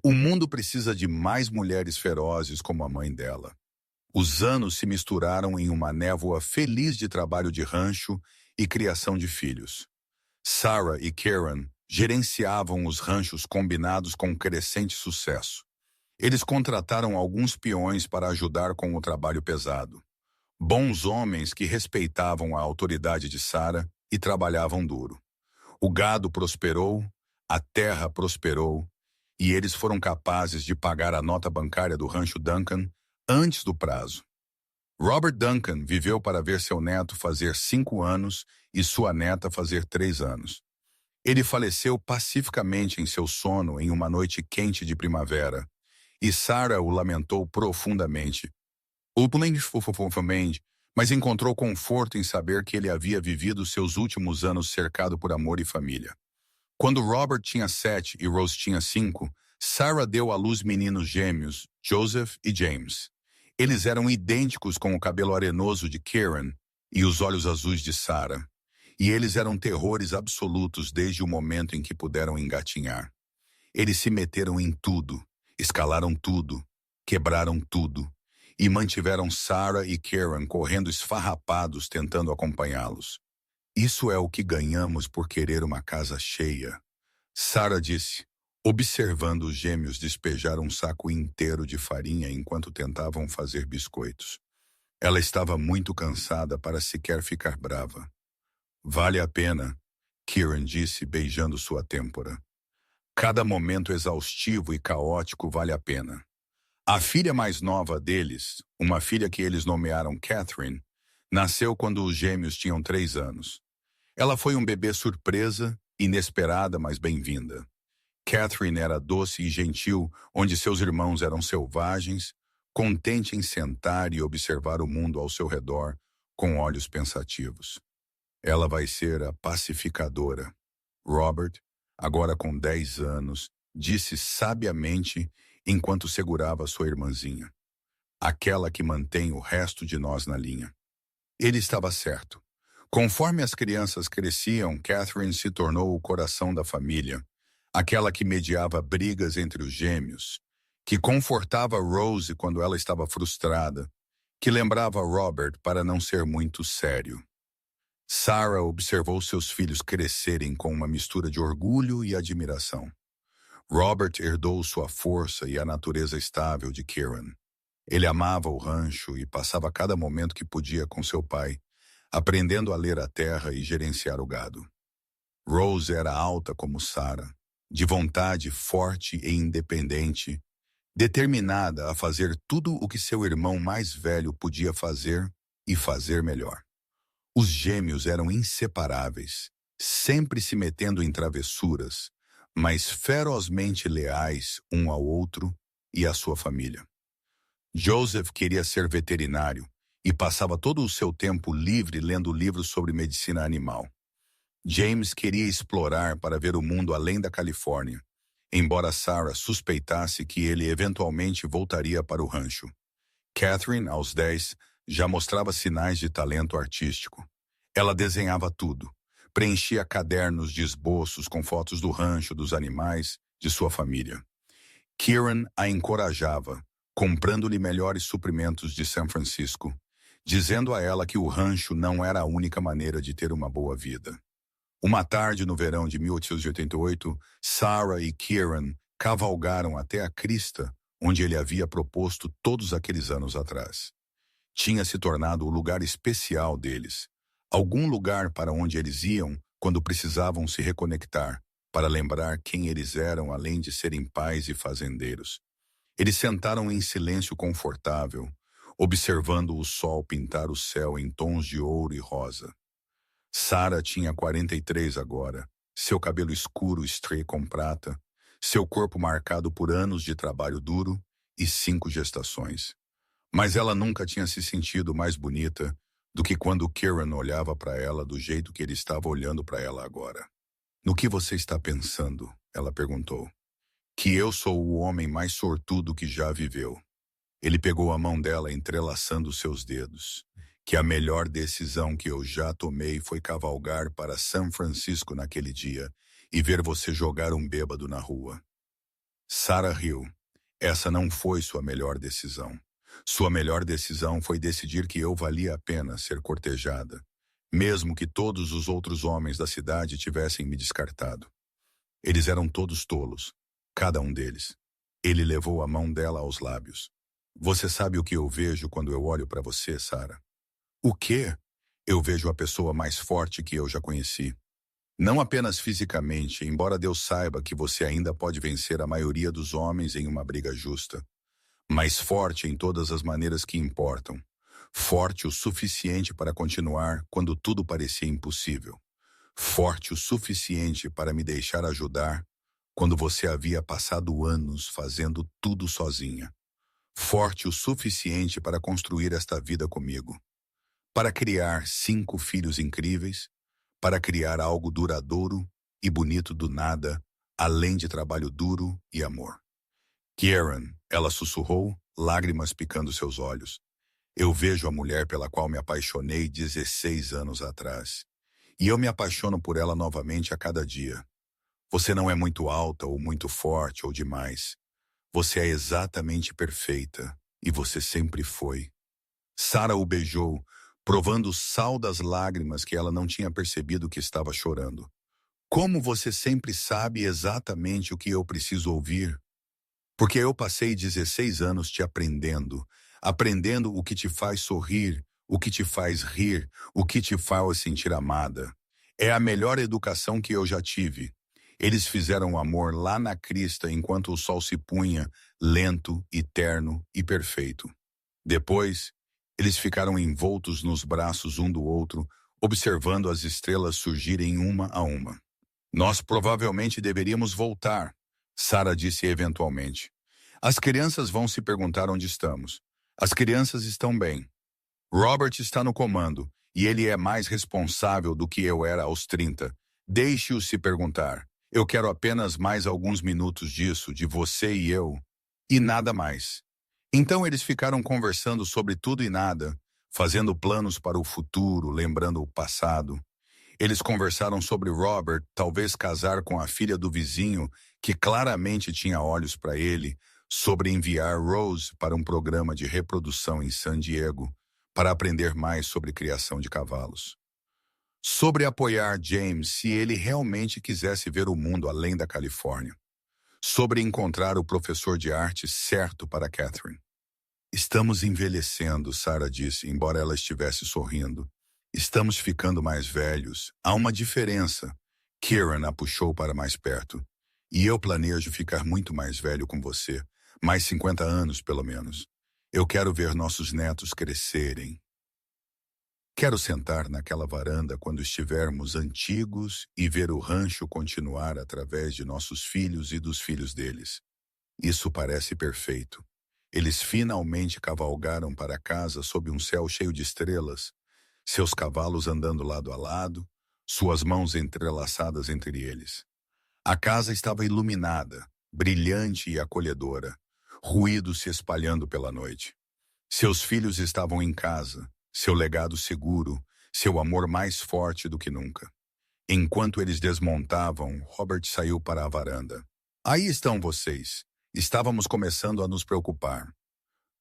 o mundo precisa de mais mulheres ferozes como a mãe dela. Os anos se misturaram em uma névoa feliz de trabalho de rancho e criação de filhos. Sarah e Kieran gerenciavam os ranchos combinados com crescente sucesso. Eles contrataram alguns peões para ajudar com o trabalho pesado. Bons homens que respeitavam a autoridade de Sarah e trabalhavam duro. O gado prosperou, a terra prosperou, e eles foram capazes de pagar a nota bancária do rancho Duncan antes do prazo. Robert Duncan viveu para ver seu neto fazer 5 anos e sua neta fazer 3 anos. Ele faleceu pacificamente em seu sono em uma noite quente de primavera, e Sarah o lamentou profundamente. Mas encontrou conforto em saber que ele havia vivido seus últimos anos cercado por amor e família. Quando Robert tinha 7 e Rose tinha 5, Sarah deu à luz meninos gêmeos, Joseph e James. Eles eram idênticos com o cabelo arenoso de Kieran e os olhos azuis de Sarah. E eles eram terrores absolutos desde o momento em que puderam engatinhar. Eles se meteram em tudo, escalaram tudo, quebraram tudo, e mantiveram Sarah e Kieran correndo esfarrapados tentando acompanhá-los. Isso é o que ganhamos por querer uma casa cheia, Sarah disse, observando os gêmeos despejar um saco inteiro de farinha enquanto tentavam fazer biscoitos. Ela estava muito cansada para sequer ficar brava. Vale a pena, Kieran disse, beijando sua têmpora. Cada momento exaustivo e caótico vale a pena. A filha mais nova deles, uma filha que eles nomearam Catherine, nasceu quando os gêmeos tinham 3 anos. Ela foi um bebê surpresa, inesperada, mas bem-vinda. Catherine era doce e gentil, onde seus irmãos eram selvagens, contente em sentar e observar o mundo ao seu redor com olhos pensativos. Ela vai ser a pacificadora. Robert, agora com 10 anos, disse sabiamente enquanto segurava sua irmãzinha. Aquela que mantém o resto de nós na linha. Ele estava certo. Conforme as crianças cresciam, Catherine se tornou o coração da família, aquela que mediava brigas entre os gêmeos, que confortava Rose quando ela estava frustrada, que lembrava Robert para não ser muito sério. Sarah observou seus filhos crescerem com uma mistura de orgulho e admiração. Robert herdou sua força e a natureza estável de Kieran. Ele amava o rancho e passava cada momento que podia com seu pai, aprendendo a ler a terra e gerenciar o gado. Rose era alta como Sarah, de vontade forte e independente, determinada a fazer tudo o que seu irmão mais velho podia fazer e fazer melhor. Os gêmeos eram inseparáveis, sempre se metendo em travessuras, mas ferozmente leais um ao outro e à sua família. Joseph queria ser veterinário e passava todo o seu tempo livre lendo livros sobre medicina animal. James queria explorar para ver o mundo além da Califórnia, embora Sarah suspeitasse que ele eventualmente voltaria para o rancho. Catherine, aos 10, já mostrava sinais de talento artístico. Ela desenhava tudo, preenchia cadernos de esboços com fotos do rancho, dos animais, de sua família. Kieran a encorajava, comprando-lhe melhores suprimentos de São Francisco, dizendo a ela que o rancho não era a única maneira de ter uma boa vida. Uma tarde no verão de 1888, Sarah e Kieran cavalgaram até a crista onde ele havia proposto todos aqueles anos atrás. Tinha se tornado o lugar especial deles, algum lugar para onde eles iam quando precisavam se reconectar, para lembrar quem eles eram além de serem pais e fazendeiros. Eles sentaram em silêncio confortável, observando o sol pintar o céu em tons de ouro e rosa. Sarah tinha 43 agora, seu cabelo escuro estreia com prata, seu corpo marcado por anos de trabalho duro e 5 gestações. Mas ela nunca tinha se sentido mais bonita do que quando Kieran olhava para ela do jeito que ele estava olhando para ela agora. "No que você está pensando?" ela perguntou. "Que eu sou o homem mais sortudo que já viveu." Ele pegou a mão dela entrelaçando seus dedos. "Que a melhor decisão que eu já tomei foi cavalgar para São Francisco naquele dia e ver você jogar um bêbado na rua." Sarah riu. "Essa não foi sua melhor decisão. Sua melhor decisão foi decidir que eu valia a pena ser cortejada, mesmo que todos os outros homens da cidade tivessem me descartado. Eles eram todos tolos, cada um deles." Ele levou a mão dela aos lábios. "Você sabe o que eu vejo quando eu olho para você, Sarah?" "O quê?" "Eu vejo a pessoa mais forte que eu já conheci. Não apenas fisicamente, embora Deus saiba que você ainda pode vencer a maioria dos homens em uma briga justa, mas forte em todas as maneiras que importam. Forte o suficiente para continuar quando tudo parecia impossível. Forte o suficiente para me deixar ajudar quando você havia passado anos fazendo tudo sozinha. Forte o suficiente para construir esta vida comigo. Para criar 5 filhos incríveis, para criar algo duradouro e bonito do nada, além de trabalho duro e amor." "Kieran," ela sussurrou, lágrimas picando seus olhos. "Eu vejo a mulher pela qual me apaixonei 16 anos atrás. E eu me apaixono por ela novamente a cada dia. Você não é muito alta ou muito forte ou demais. Você é exatamente perfeita, e você sempre foi." Sarah o beijou, provando o sal das lágrimas que ela não tinha percebido que estava chorando. "Como você sempre sabe exatamente o que eu preciso ouvir?" "Porque eu passei 16 anos te aprendendo o que te faz sorrir, o que te faz rir, o que te faz sentir amada. É a melhor educação que eu já tive." Eles fizeram amor lá na crista enquanto o sol se punha, lento, eterno e perfeito. Depois, eles ficaram envoltos nos braços um do outro, observando as estrelas surgirem uma a uma. "Nós provavelmente deveríamos voltar," Sarah disse eventualmente. "As crianças vão se perguntar onde estamos. As crianças estão bem. Robert está no comando, e ele é mais responsável do que eu era aos 30. Deixe-o se perguntar. Eu quero apenas mais alguns minutos disso, de você e eu, e nada mais." Então eles ficaram conversando sobre tudo e nada, fazendo planos para o futuro, lembrando o passado. Eles conversaram sobre Robert talvez casar com a filha do vizinho, que claramente tinha olhos para ele, sobre enviar Rose para um programa de reprodução em San Diego, para aprender mais sobre criação de cavalos. Sobre apoiar James se ele realmente quisesse ver o mundo além da Califórnia. Sobre encontrar o professor de arte certo para Catherine. "Estamos envelhecendo," Sarah disse, embora ela estivesse sorrindo. Estamos ficando mais velhos. Há uma diferença. Kieran a puxou para mais perto. E eu planejo ficar muito mais velho com você. Mais 50 anos, pelo menos. Eu quero ver nossos netos crescerem. Quero sentar naquela varanda quando estivermos antigos e ver o rancho continuar através de nossos filhos e dos filhos deles. Isso parece perfeito. Eles finalmente cavalgaram para casa sob um céu cheio de estrelas, seus cavalos andando lado a lado, suas mãos entrelaçadas entre eles. A casa estava iluminada, brilhante e acolhedora, ruído se espalhando pela noite. Seus filhos estavam em casa, seu legado seguro, seu amor mais forte do que nunca. Enquanto eles desmontavam, Robert saiu para a varanda. Aí estão vocês. Estávamos começando a nos preocupar.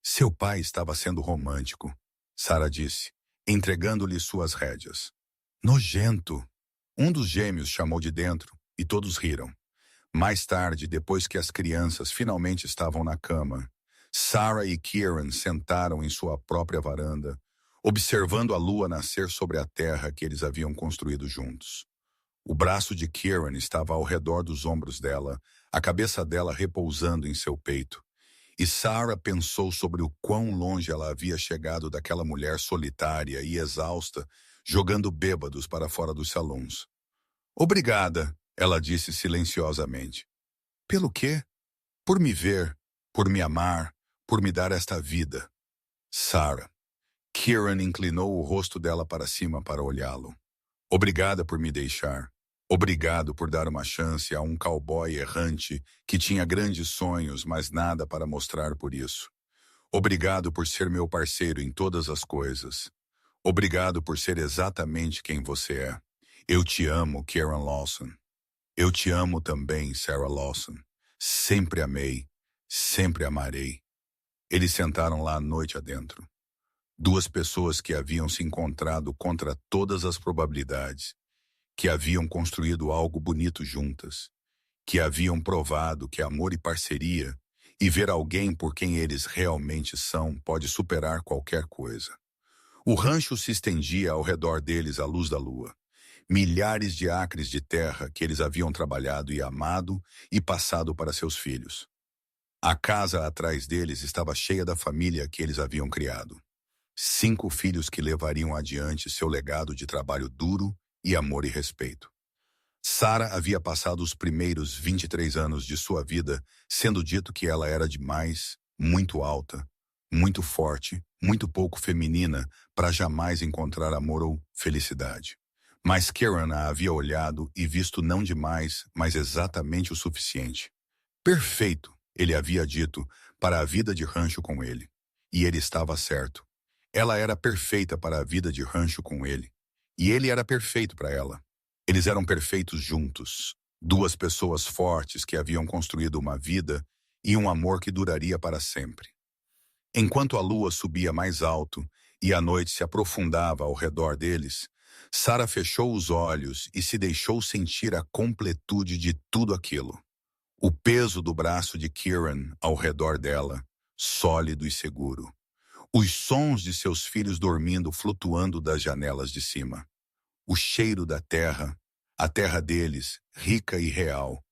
Seu pai estava sendo romântico, Sarah disse, entregando-lhe suas rédeas. Nojento! Um dos gêmeos chamou de dentro e todos riram. Mais tarde, depois que as crianças finalmente estavam na cama, Sarah e Kieran sentaram em sua própria varanda, observando a lua nascer sobre a terra que eles haviam construído juntos. O braço de Kieran estava ao redor dos ombros dela, a cabeça dela repousando em seu peito. E Sarah pensou sobre o quão longe ela havia chegado daquela mulher solitária e exausta, jogando bêbados para fora dos salões. Obrigada, ela disse silenciosamente. Pelo quê? Por me ver, por me amar, por me dar esta vida. Sarah. Kieran inclinou o rosto dela para cima para olhá-lo. Obrigada por me deixar. Obrigado por dar uma chance a um cowboy errante que tinha grandes sonhos, mas nada para mostrar por isso. Obrigado por ser meu parceiro em todas as coisas. Obrigado por ser exatamente quem você é. Eu te amo, Kieran Lawson. Eu te amo também, Sarah Lawson. Sempre amei, sempre amarei. Eles sentaram lá a noite adentro. Duas pessoas que haviam se encontrado contra todas as probabilidades, que haviam construído algo bonito juntas, que haviam provado que amor e parceria e ver alguém por quem eles realmente são pode superar qualquer coisa. O rancho se estendia ao redor deles à luz da lua. Milhares de acres de terra que eles haviam trabalhado e amado e passado para seus filhos. A casa atrás deles estava cheia da família que eles haviam criado. 5 filhos que levariam adiante seu legado de trabalho duro e amor e respeito. Sarah havia passado os primeiros 23 anos de sua vida sendo dito que ela era demais, muito alta, muito forte, muito pouco feminina para jamais encontrar amor ou felicidade. Mas Kieran a havia olhado e visto não demais, mas exatamente o suficiente. Perfeito, ele havia dito, para a vida de rancho com ele. E ele estava certo. Ela era perfeita para a vida de rancho com ele. E ele era perfeito para ela. Eles eram perfeitos juntos. 2 pessoas fortes que haviam construído uma vida e um amor que duraria para sempre. Enquanto a lua subia mais alto e a noite se aprofundava ao redor deles, Sarah fechou os olhos e se deixou sentir a completude de tudo aquilo. O peso do braço de Kieran ao redor dela, sólido e seguro. Os sons de seus filhos dormindo flutuando das janelas de cima. O cheiro da terra, a terra deles, rica e real.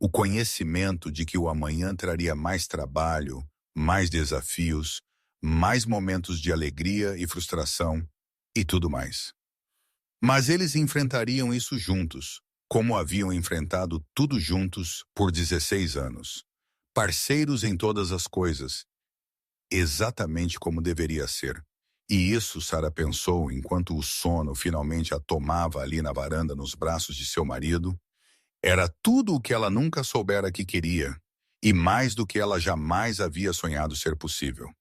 O conhecimento de que o amanhã traria mais trabalho, mais desafios, mais momentos de alegria e frustração e tudo mais. Mas eles enfrentariam isso juntos, como haviam enfrentado tudo juntos por 16 anos. Parceiros em todas as coisas, exatamente como deveria ser. E isso Sarah pensou enquanto o sono finalmente a tomava ali na varanda nos braços de seu marido. Era tudo o que ela nunca soubera que queria, e mais do que ela jamais havia sonhado ser possível.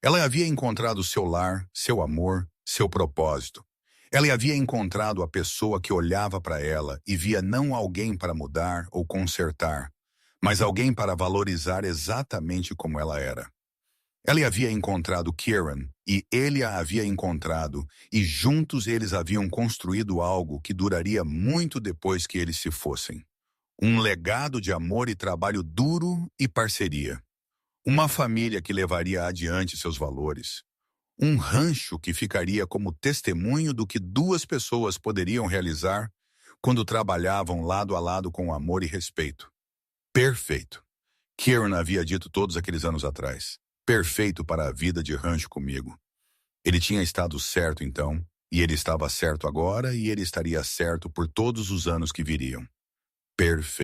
Ela havia encontrado seu lar, seu amor, seu propósito. Ela havia encontrado a pessoa que olhava para ela e via não alguém para mudar ou consertar, mas alguém para valorizar exatamente como ela era. Ela havia encontrado Kieran e ele a havia encontrado, e juntos eles haviam construído algo que duraria muito depois que eles se fossem. Um legado de amor e trabalho duro e parceria. Uma família que levaria adiante seus valores. Um rancho que ficaria como testemunho do que duas pessoas poderiam realizar quando trabalhavam lado a lado com amor e respeito. Perfeito. Kieran havia dito todos aqueles anos atrás. Perfeito para a vida de rancho comigo. Ele tinha estado certo então, e ele estava certo agora, e ele estaria certo por todos os anos que viriam. Perfeito.